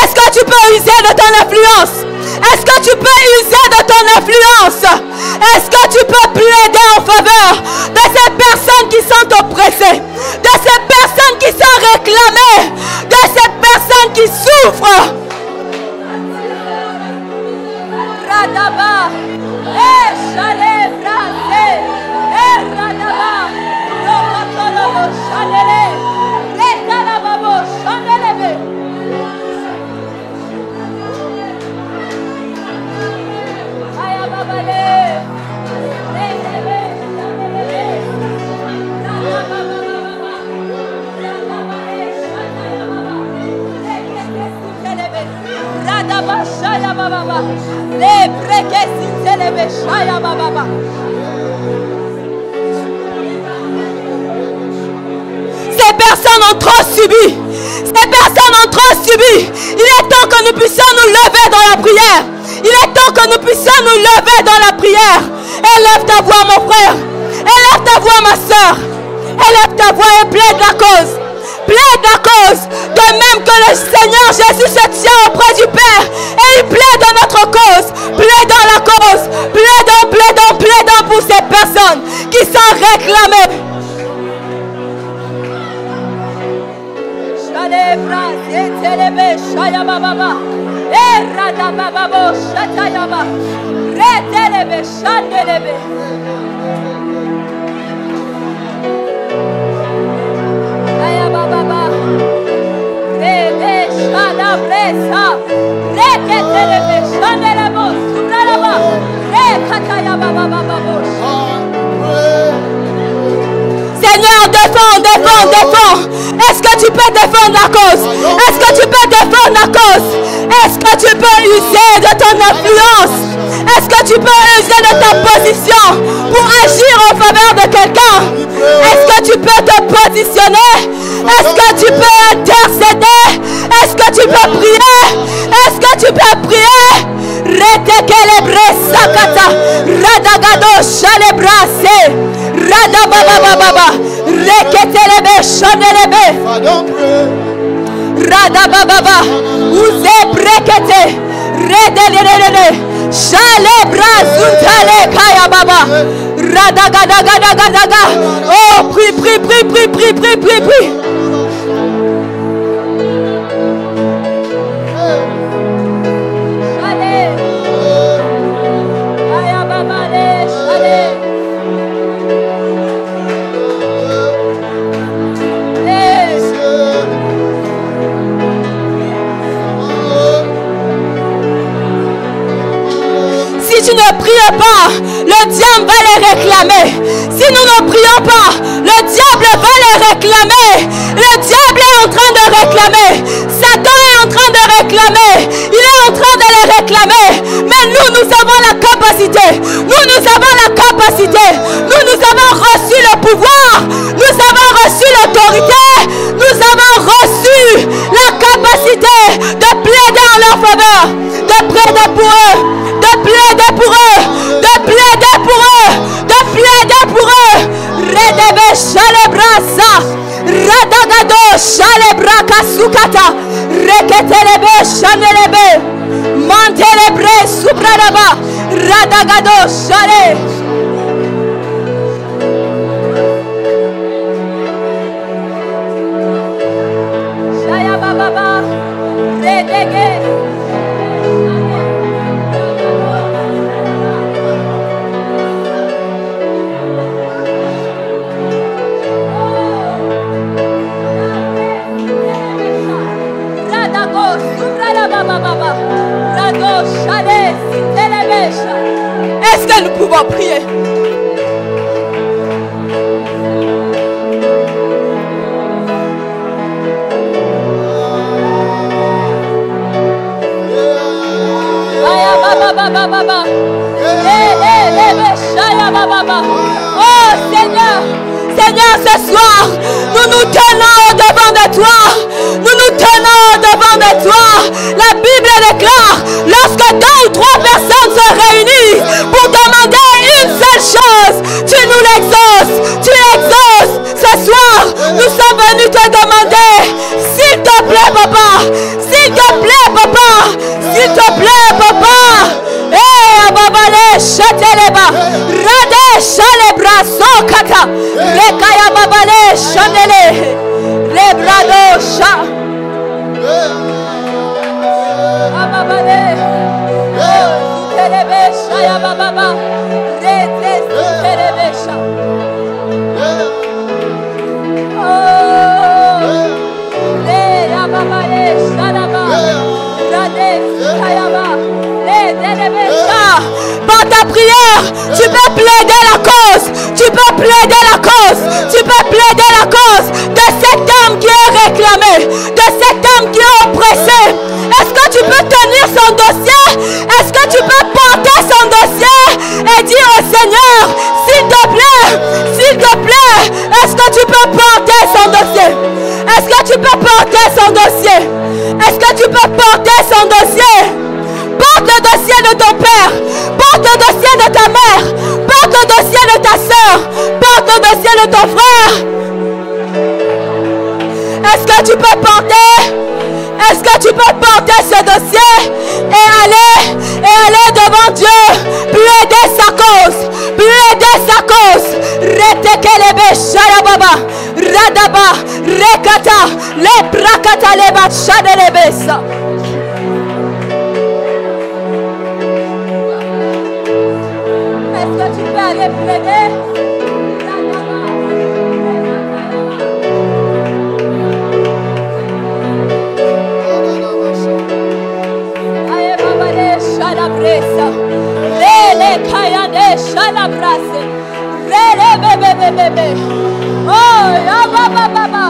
Est-ce que tu peux user de ton influence? Est-ce que tu peux user de ton influence? Est-ce que tu peux plaider en faveur de ces personnes qui sont oppressées, de ces personnes qui sont réclamées, de ces personnes qui souffrent? Radaba, chale brase, radaba, rokatolo chanele, retalababo chanelebe. Ayababale, relebe, chanelebe, radaba, shaya baba, le breke sintelebe shaya baba. Ces personnes ont trop subi. Ces personnes ont trop subi. Il est temps que nous puissions nous lever dans la prière. Il est temps que nous puissions nous lever dans la prière. Élève ta voix, mon frère. Élève ta voix, ma soeur. Élève ta voix et plaide la cause. Plaide la cause. De même que le Seigneur Jésus se tient auprès du Père. Et il plaide notre cause. Plaidons la cause. Plaidons, plaidons, plaidons pour ces personnes qui sont réclamées. Seigneur, défends, défends, défends. Est-ce que tu peux défendre la cause? Est-ce que tu peux défendre la cause? Est-ce que tu peux user de ton influence? Est-ce que tu peux user de ta position pour agir en faveur de quelqu'un? Est-ce que tu peux te positionner? Est-ce que tu peux intercéder? Est-ce que tu peux prier? Est-ce que tu peux prier? Retekelebre sakata, radagado chalebrase, radababababa, reketelebe chanelebe, radabababa, ouze brekete, redelelele, chalebra zuntale kayababa, radagadagadagadaga. Oh, prie, prie, prie, prie, prie, prie, prie, prie. Si tu ne pries pas, le diable va les réclamer. Si nous ne prions pas, le diable va les réclamer. Le diable est en train de réclamer. Satan est en train de réclamer. Il est en train de les réclamer. Mais nous avons la capacité. Nous avons la capacité. Nous avons reçu le pouvoir. Nous avons reçu l'autorité. Nous avons reçu la capacité de plaider en leur faveur. De plaider pour eux. De plaider pour eux, de plaider pour eux, de plaider pour eux. Redebe chalebrasa, radagado chalebraka sukata, reketelebe chanelebe, mantelebre subradaba, radagado chale. Shaya baba, redege. Est-ce que nous pouvons prier? Oh Seigneur, Seigneur, ce soir, nous nous tenons devant de toi. Nous nous tenons devant de toi. La Bible déclare, lorsque 2 ou 3 personnes se réunissent pour demander une seule chose, tu nous l'exauces. Tu l'exauces. Ce soir, nous sommes venus te demander, s'il te plaît, papa. S'il te plaît, papa. S'il te plaît, papa. Eh, babale, chateleba. Rade, chalebra, sokata. Rekaya babale, chanele. Lebrado, cha. Ababale. Oh, telebe, chaya bababa. Rete, telebe, cha. Oh, le ababale, chalaba. Rade, chayaba. Par ta prière, tu peux plaider la cause. Tu peux plaider la cause. Tu peux plaider la cause de cet homme qui est réclamé, de cet homme qui est oppressé. Est-ce que tu peux tenir son dossier? Est-ce que tu peux porter son dossier et dire au Seigneur, s'il te plaît, est-ce que tu peux porter son dossier? Est-ce que tu peux porter son dossier? Est-ce que tu peux porter son dossier? Porte le dossier de ton père. Porte le dossier de ta mère. Porte le dossier de ta soeur. Porte le dossier de ton frère. Est-ce que tu peux porter? Est-ce que tu peux porter ce dossier et aller devant Dieu, plaider sa cause, plaider sa cause. Retekelebe sharababa, radaba, rekata, le brakata leba shadelebesa. Est-ce que tu peux aller plaider? Lele kayane shalabrase. Lele bebe. Oh ya baba.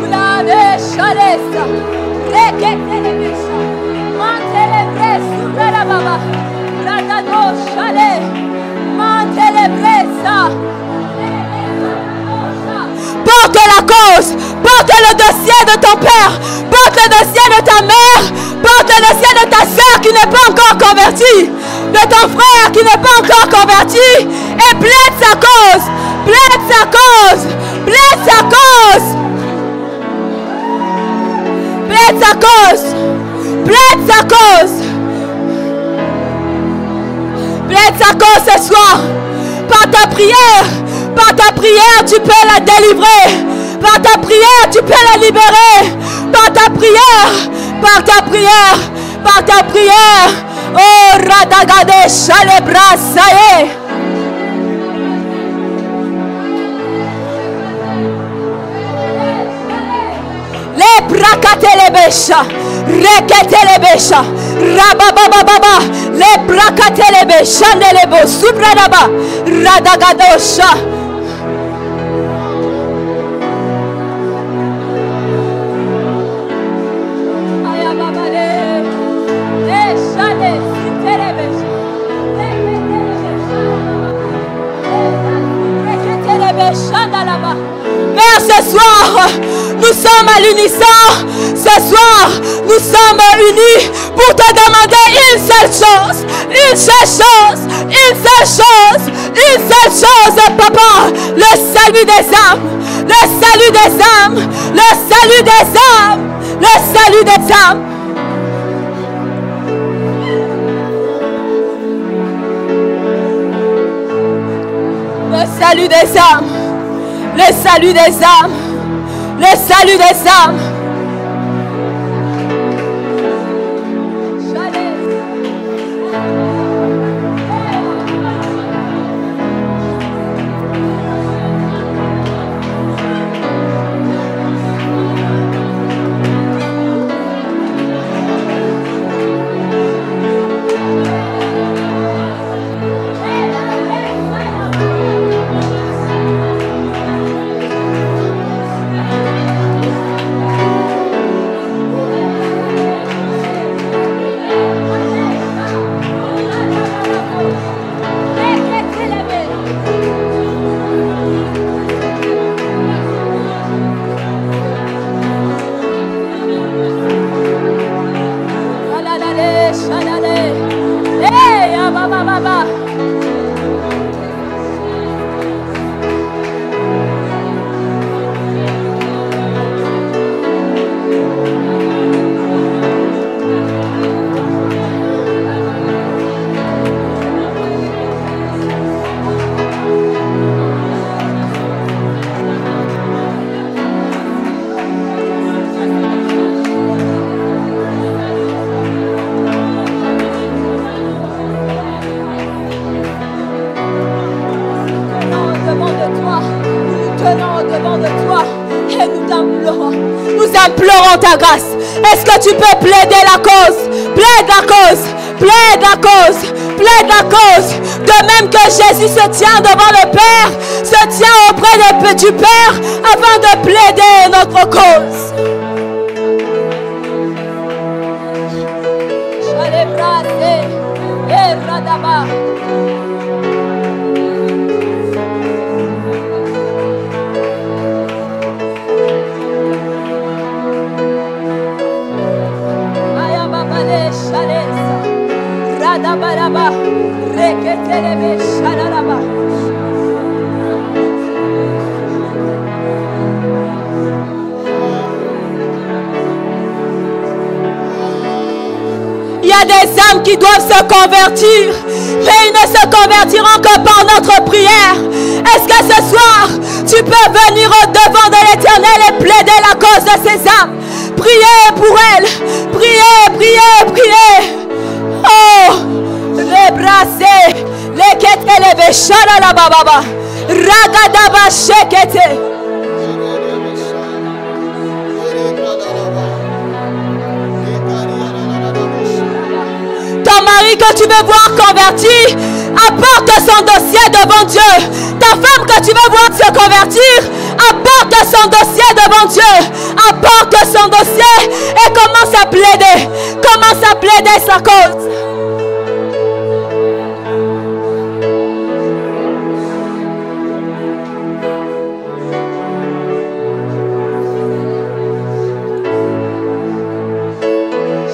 Ulane shalesa. Reketele bisha. Mantele bresu rada baba. Rada do shale. Mantele bresa. Porte la cause, porte le dossier de ton père, porte le dossier de ta mère, porte le dossier de ta soeur qui n'est pas encore convertie, de ton frère qui n'est pas encore converti, et plaide sa cause, plaide sa cause, plaide sa cause, plaide sa cause, plaide sa cause, plaide sa cause ce soir, par ta prière. Par ta prière, tu peux la délivrer. Par ta prière, tu peux la libérer. Par ta prière, par ta prière, par ta prière. Oh, radagade chalebra, ça y est. Les brakatelebesha, reketelebesha, rababababa, les brakatelebesha, nelebo, subradaba, radagadosha. Père, ce soir, nous sommes à l'unisson. Ce soir, nous sommes unis pour te demander une seule chose, une seule chose, une seule chose, une seule chose, Papa. Le salut des âmes, le salut des âmes, le salut des âmes, le salut des âmes. Le salut des âmes, le salut des âmes, le salut des âmes. Implorons ta grâce. Est-ce que tu peux plaider la cause? Plaide la cause. Plaide la cause. Plaide la cause. De même que Jésus se tient devant le Père, se tient auprès du Père afin de plaider notre cause. âmes qui doivent se convertir, mais ils ne se convertiront que par notre prière. Est-ce que ce soir, tu peux venir au devant de l'Éternel et plaider la cause de ces âmes? Priez pour elles. Priez, priez, priez. Oh, les brassés, les quêtes et les béchala la bababa. Ragadaba shekete. Ton mari que tu veux voir converti, apporte son dossier devant Dieu. Ta femme que tu veux voir se convertir, apporte son dossier devant Dieu. Apporte son dossier et commence à plaider. Commence à plaider sa cause.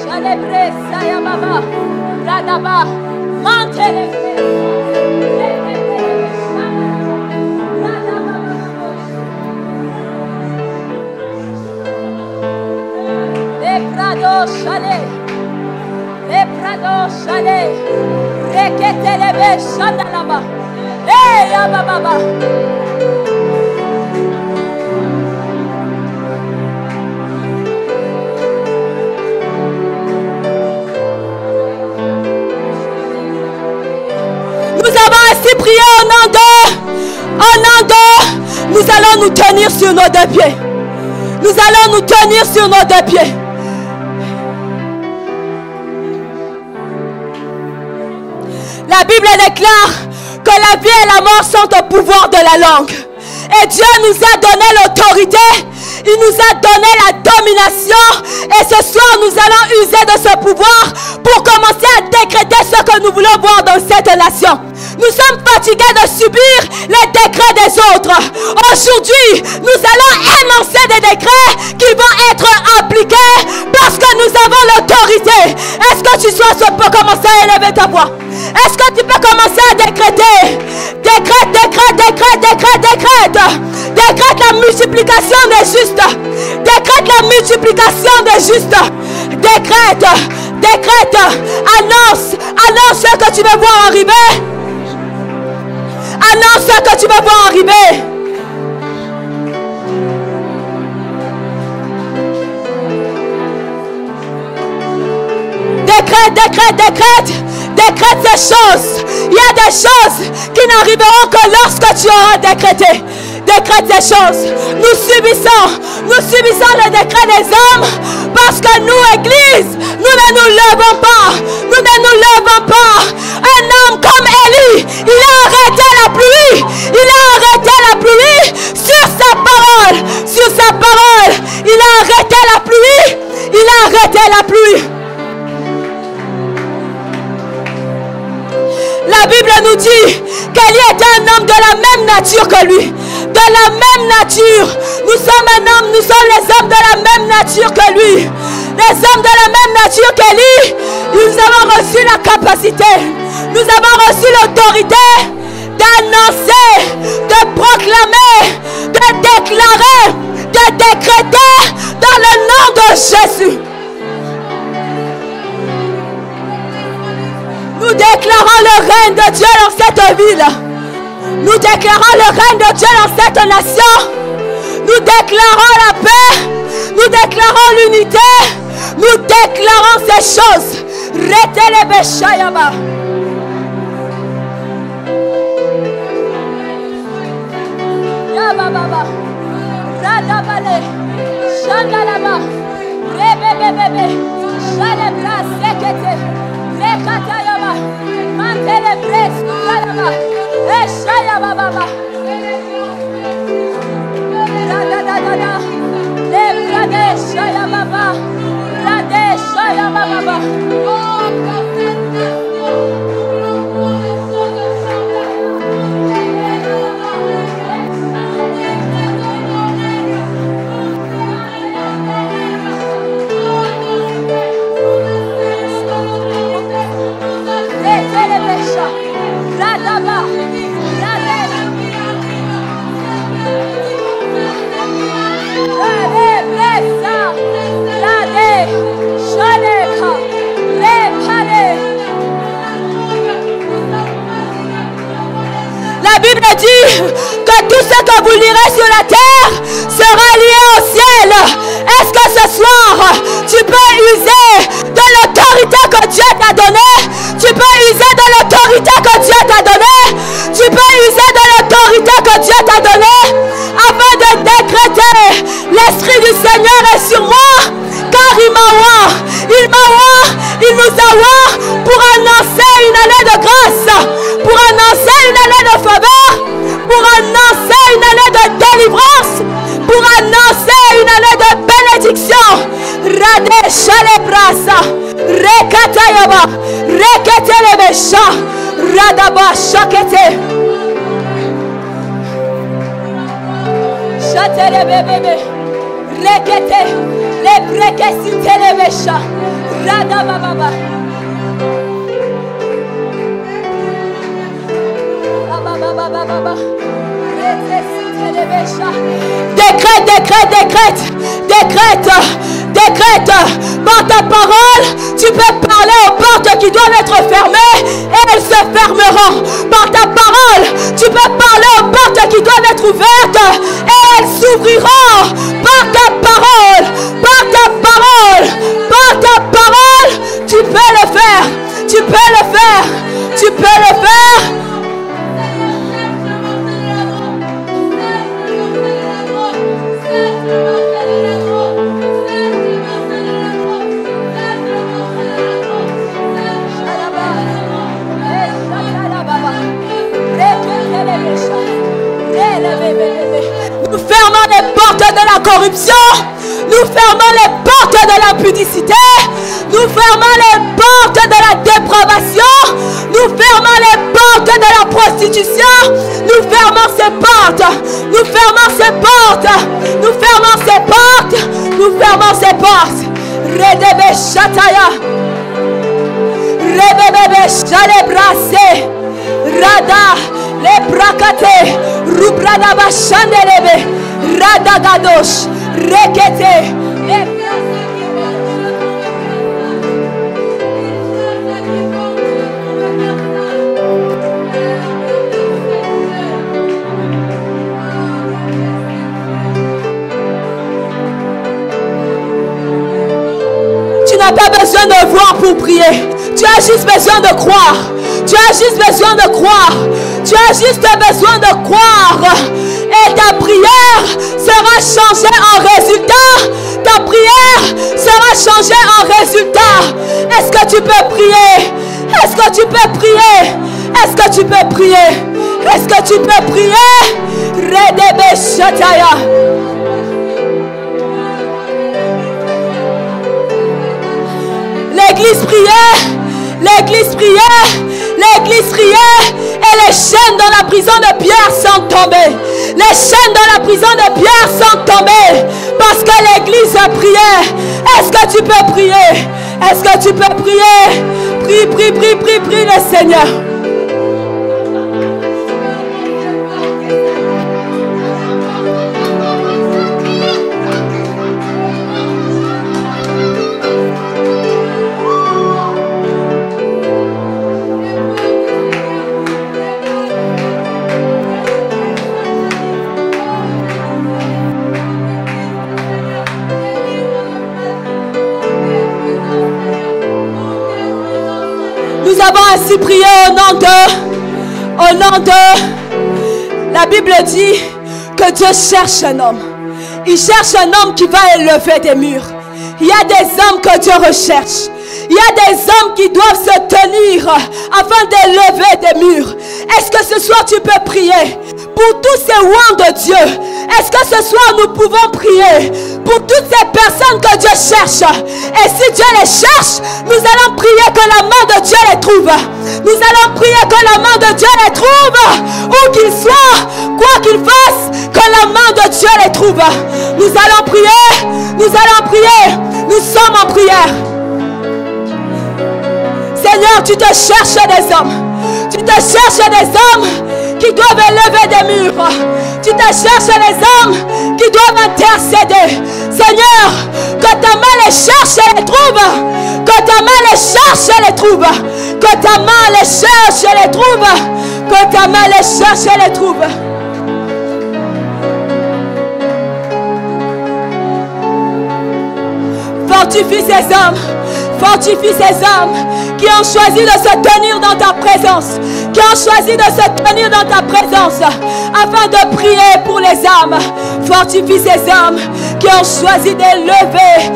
Celebre saya baba. Radaba. Mantele. Chalet, les prados chalet, requete les béchanda là-bas, hey ababa. Nous avons ainsi prié au nom de, nous allons nous tenir sur nos deux pieds. Nous allons nous tenir sur nos deux pieds. La Bible déclare que la vie et la mort sont au pouvoir de la langue. Et Dieu nous a donné l'autorité. Il nous a donné la domination. Et ce soir, nous allons user de ce pouvoir pour commencer à décréter ce que nous voulons voir dans cette nation. Nous sommes fatigués de subir les décrets des autres. Aujourd'hui, nous allons énoncer des décrets qui vont être appliqués parce que nous avons l'autorité. Est-ce que tu peux commencer à élever ta voix? Est-ce que tu peux commencer à décréter? Décrète, décrète, décrète, décrète, décrète. Décrète la multiplication des justes. Décrète la multiplication des justes. Décrète, décrète. Annonce ce que tu veux voir arriver. Annonce ce que tu veux voir arriver. Décrète, décrète, décrète. Décrète ces choses. Il y a des choses qui n'arriveront que lorsque tu auras décrété. Décrète ces choses. Nous subissons le décret des hommes parce que nous, Église, nous ne nous levons pas. Nous ne nous levons pas. Un homme comme Élie, il a arrêté la pluie. Il a arrêté la pluie sur sa parole. Sur sa parole. Il a arrêté la pluie. Il a arrêté la pluie. La Bible nous dit qu'Élie était un homme de la même nature que lui. De la même nature. Nous sommes un homme, nous sommes les hommes de la même nature que lui. Les hommes de la même nature qu'Élie, nous avons reçu la capacité. Nous avons reçu l'autorité d'annoncer, de proclamer, de déclarer, de décréter dans le nom de Jésus. Nous déclarons le règne de Dieu dans cette ville. Nous déclarons le règne de Dieu dans cette nation. Nous déclarons la paix. Nous déclarons l'unité. Nous déclarons ces choses. Retelebe shayaba. Yababa. Radabale. Shandalaba. Rebebebebe. Shalebra sekete. Lekatayaba, mantele presu kalaba, eshayaba baba. Da da da da, le brade shayaba baba, brade shayaba baba. ce que vous lirez sur la terre sera lié au ciel. Est-ce que ce soir, tu peux user de l'autorité que Dieu t'a donnée? Tu peux user de l'autorité que Dieu t'a donnée? Tu peux user de l'autorité que Dieu t'a donnée afin de décréter: l'Esprit du Seigneur est sur moi, car il m'a oint. Il nous a oint pour annoncer une année de grâce, pour annoncer une année de faveur, pour annoncer une année de délivrance, pour annoncer une année de bénédiction. Rade Shalebrasa, Rekatayaba, Reketelebesha, Radaba Shakete. Chatelebebe, Rekete, Lebrekesitelebesha, Radababa. Décrète par ta parole. Tu peux parler aux portes qui doivent être fermées et elles se fermeront. Par ta parole, tu peux parler aux portes qui doivent être ouvertes et elles s'ouvriront. Par ta parole, par ta parole, par ta parole, tu peux le faire, tu peux le faire, tu peux le faire. Nous fermons les portes de la corruption. Nous fermons les portes de la pudicité. Nous fermons les portes de la dépravation. Nous fermons les portes de la prostitution. Nous fermons ces portes. Nous fermons ces portes. Nous fermons ces portes. Nous fermons ces portes. Redebe Shataya. Rebebe Shalebrase. Rada. Les brakate, rubradaba chandelebe, radagadosh, rekete, Tu n'as pas besoin de voir pour prier. Tu as juste besoin de croire. Tu as juste besoin de croire. Tu as juste besoin de croire. Et ta prière sera changée en résultat. Ta prière sera changée en résultat. Est-ce que tu peux prier? Est-ce que tu peux prier? Est-ce que tu peux prier? Est-ce que tu peux prier? Redebe Shataya. L'église priait. L'église priait. L'église priait. Et les chaînes dans la prison de Pierre sont tombées. Les chaînes dans la prison de Pierre sont tombées. Parce que l'église priait. Est-ce que tu peux prier? Est-ce que tu peux prier? Prie, prie, prie, prie, prie le Seigneur. Nous avons ainsi prié au nom de, la Bible dit que Dieu cherche un homme. Il cherche un homme qui va élever des murs. Il y a des hommes que Dieu recherche. Il y a des hommes qui doivent se tenir afin d'élever des murs. Est-ce que ce soir tu peux prier pour tous ces oints de Dieu? Est-ce que ce soir nous pouvons prier pour toutes ces personnes que Dieu cherche? Et si Dieu les cherche, nous allons prier que la main de Dieu les trouve. Nous allons prier que la main de Dieu les trouve. Où qu'ils soient, quoi qu'ils fassent, que la main de Dieu les trouve. Nous allons prier. Nous allons prier. Nous sommes en prière. Seigneur, tu te cherches des hommes. Tu te cherches des hommes qui doivent élever des murs. Tu te cherches les hommes qui doivent intercéder. Seigneur, que ta main les cherche et les trouve. Que ta main les cherche et les trouve. Que ta main les cherche et les trouve. Que ta main les cherche et les trouve. Fortifie ces hommes. Fortifie ces hommes qui ont choisi de se tenir dans ta présence, qui ont choisi de se tenir dans ta présence afin de prier pour les âmes. Fortifie ces hommes qui ont choisi d'élever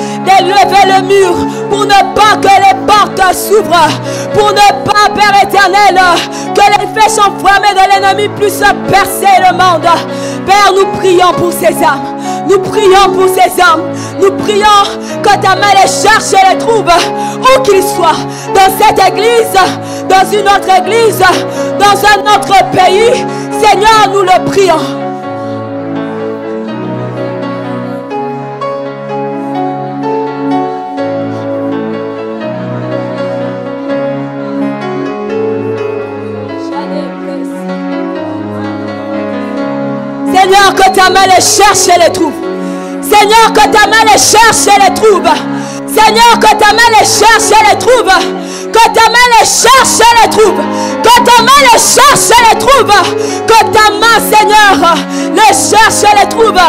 le mur pour ne pas que les portes s'ouvrent, pour ne pas, Père éternel, que les flèches enflammées de l'ennemi puissent percer le monde. Père, nous prions pour ces âmes. Nous prions pour ces hommes. Nous prions que ta main les cherche et les trouve où qu'ils soient. Dans cette église, dans une autre église, dans un autre pays. Seigneur, nous le prions. Seigneur, que ta main les cherche et les trouve. Seigneur, que ta main les cherche et les trouve. Seigneur, que ta main les cherche et les trouve. Que ta main les cherche et les trouve. Que ta main les cherche et les trouve. Que ta main, Seigneur, les cherche et les trouve.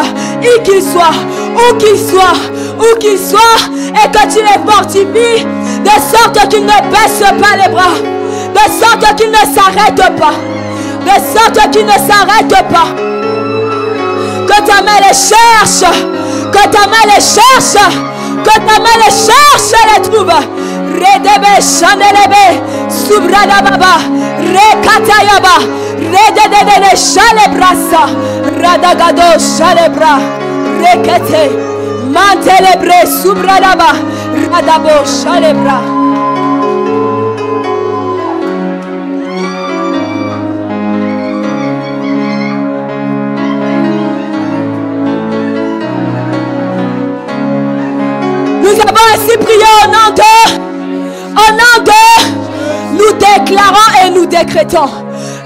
Où qu'ils soient, où qu'ils soient, où qu'ils soient. Et que tu les fortifies de sorte qu'ils ne baissent pas les bras. De sorte qu'ils ne s'arrêtent pas. De sorte qu'ils ne s'arrêtent pas. Que ta main les cherche, que ta main les cherche, que ta main les cherche et les trouve. Redebe chanelebe, subrada baba, rekatayaba, rededede chalebrasa, radagado chalebra, rekete, mantelebre subradaba, radabo chalebra. Nous avons ainsi prié au nom de, nous déclarons et nous décrétons.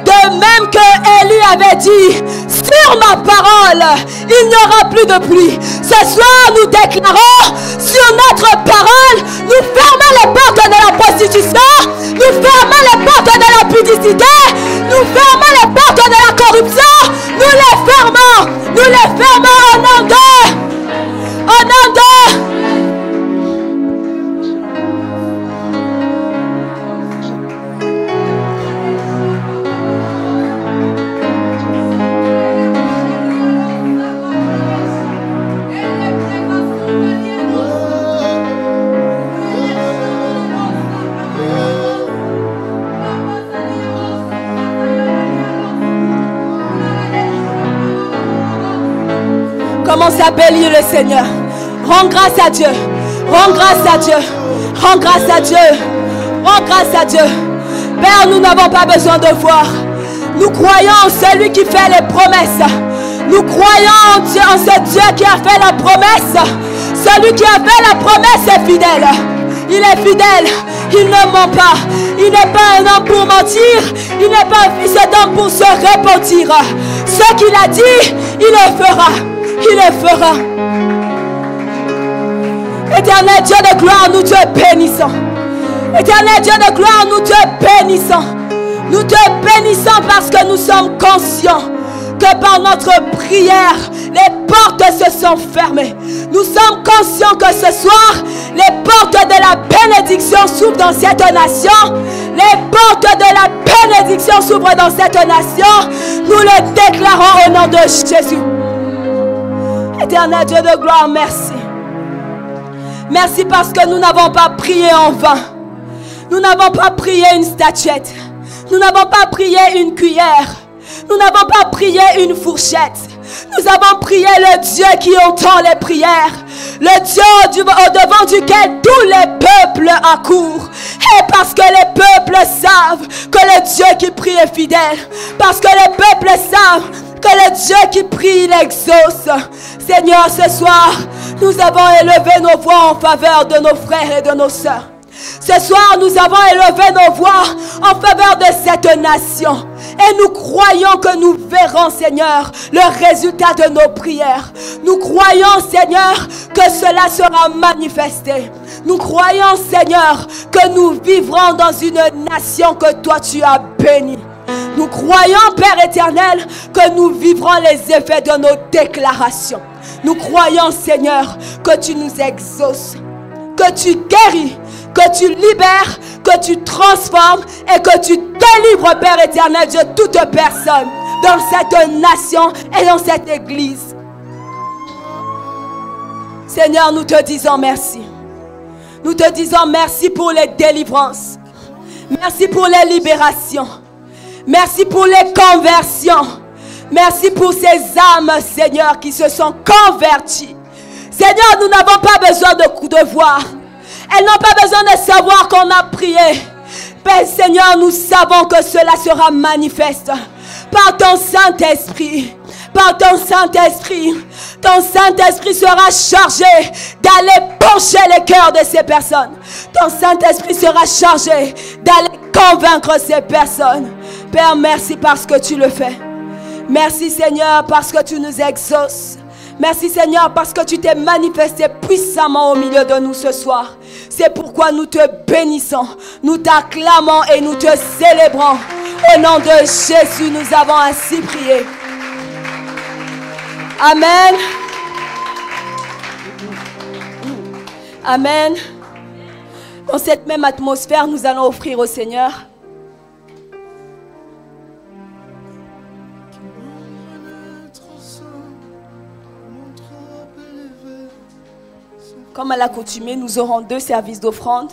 De même que Élie avait dit, sur ma parole, il n'y aura plus de pluie. Ce soir, nous déclarons, sur notre parole, nous fermons les portes de la prostitution, nous fermons les portes de la pudicité, nous fermons les portes de la corruption, nous les fermons au nom de, commence à bénir le Seigneur. Rends grâce à Dieu. Rends grâce à Dieu. Rends grâce à Dieu. Rends grâce à Dieu. Père, nous n'avons pas besoin de voir. Nous croyons en celui qui fait les promesses. Nous croyons en ce Dieu qui a fait la promesse. Celui qui a fait la promesse est fidèle. Il est fidèle. Il ne ment pas. Il n'est pas un homme pour mentir. Il n'est pas un fils d'homme pour se repentir. Ce qu'il a dit, il le fera. Il le fera. Éternel Dieu de gloire, nous te bénissons. Éternel Dieu de gloire, nous te bénissons. Nous te bénissons parce que nous sommes conscients que par notre prière, les portes se sont fermées. Nous sommes conscients que ce soir, les portes de la bénédiction s'ouvrent dans cette nation. Les portes de la bénédiction s'ouvrent dans cette nation. Nous le déclarons au nom de Jésus. Éternel Dieu de gloire, merci. Merci parce que nous n'avons pas prié en vain. Nous n'avons pas prié une statuette. Nous n'avons pas prié une cuillère. Nous n'avons pas prié une fourchette. Nous avons prié le Dieu qui entend les prières. Le Dieu au-devant duquel tous les peuples accourent. Et parce que les peuples savent que le Dieu qui prie est fidèle. Parce que les peuples savent que le Dieu qui prie, il exauce. Seigneur, ce soir, nous avons élevé nos voix en faveur de nos frères et de nos sœurs. Ce soir, nous avons élevé nos voix en faveur de cette nation. Et nous croyons que nous verrons, Seigneur, le résultat de nos prières. Nous croyons, Seigneur, que cela sera manifesté. Nous croyons, Seigneur, que nous vivrons dans une nation que toi tu as bénie. Nous croyons, Père éternel, que nous vivrons les effets de nos déclarations. Nous croyons, Seigneur, que tu nous exauces. que tu guéris, que tu libères, que tu transformes et que tu délivres, Père éternel Dieu, toute personne dans cette nation et dans cette église. Seigneur, nous te disons merci. Nous te disons merci pour les délivrances. Merci pour les libérations. Merci pour les conversions. Merci pour ces âmes, Seigneur, qui se sont converties. Seigneur, nous n'avons pas besoin de voir. Elles n'ont pas besoin de savoir qu'on a prié. Père Seigneur, nous savons que cela sera manifeste par ton Saint-Esprit. Par ton Saint-Esprit. Ton Saint-Esprit sera chargé d'aller pencher les cœurs de ces personnes. Ton Saint-Esprit sera chargé d'aller convaincre ces personnes. Père, merci parce que tu le fais. Merci Seigneur parce que tu nous exauces. Merci Seigneur parce que tu t'es manifesté puissamment au milieu de nous ce soir. C'est pourquoi nous te bénissons, nous t'acclamons et nous te célébrons. Au nom de Jésus, nous avons ainsi prié. Amen. Amen. Dans cette même atmosphère, nous allons offrir au Seigneur comme à l'accoutumée, nous aurons 2 services d'offrande.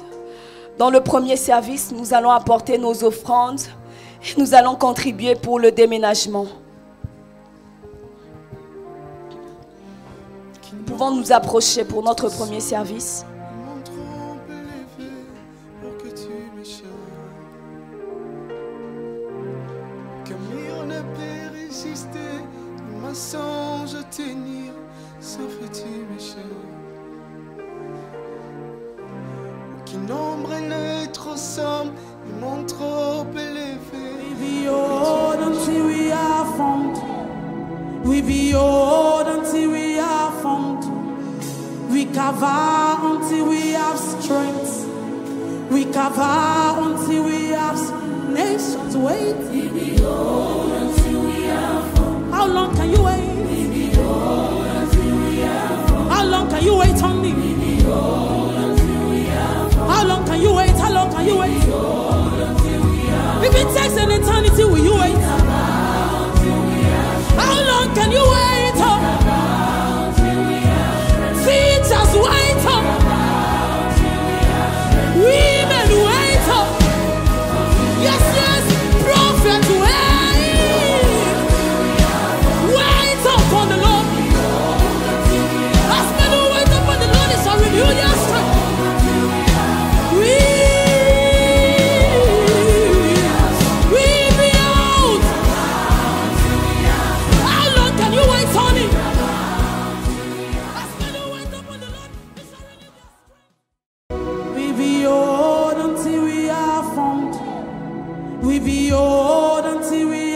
Dans le premier service, nous allons apporter nos offrandes et nous allons contribuer pour le déménagement. Nous pouvons nous approcher pour notre premier service. Nombre n'est trop somme, ils m'ont trop élevé. We behold until we are found. We behold until we are found. We cover until we have strength. We cover until we have nations wait. We behold until we are found. How long can you wait? We behold until we are found. How long can you wait on me? We behold. How long can you wait? How long can you wait? If it takes an eternity, will you wait? How long can you wait? Teachers wait. Women wait. Yes, yes, prophets wait. Wait upon the Lord. As men who wait upon the Lord, it shall renew their strength. We behold until we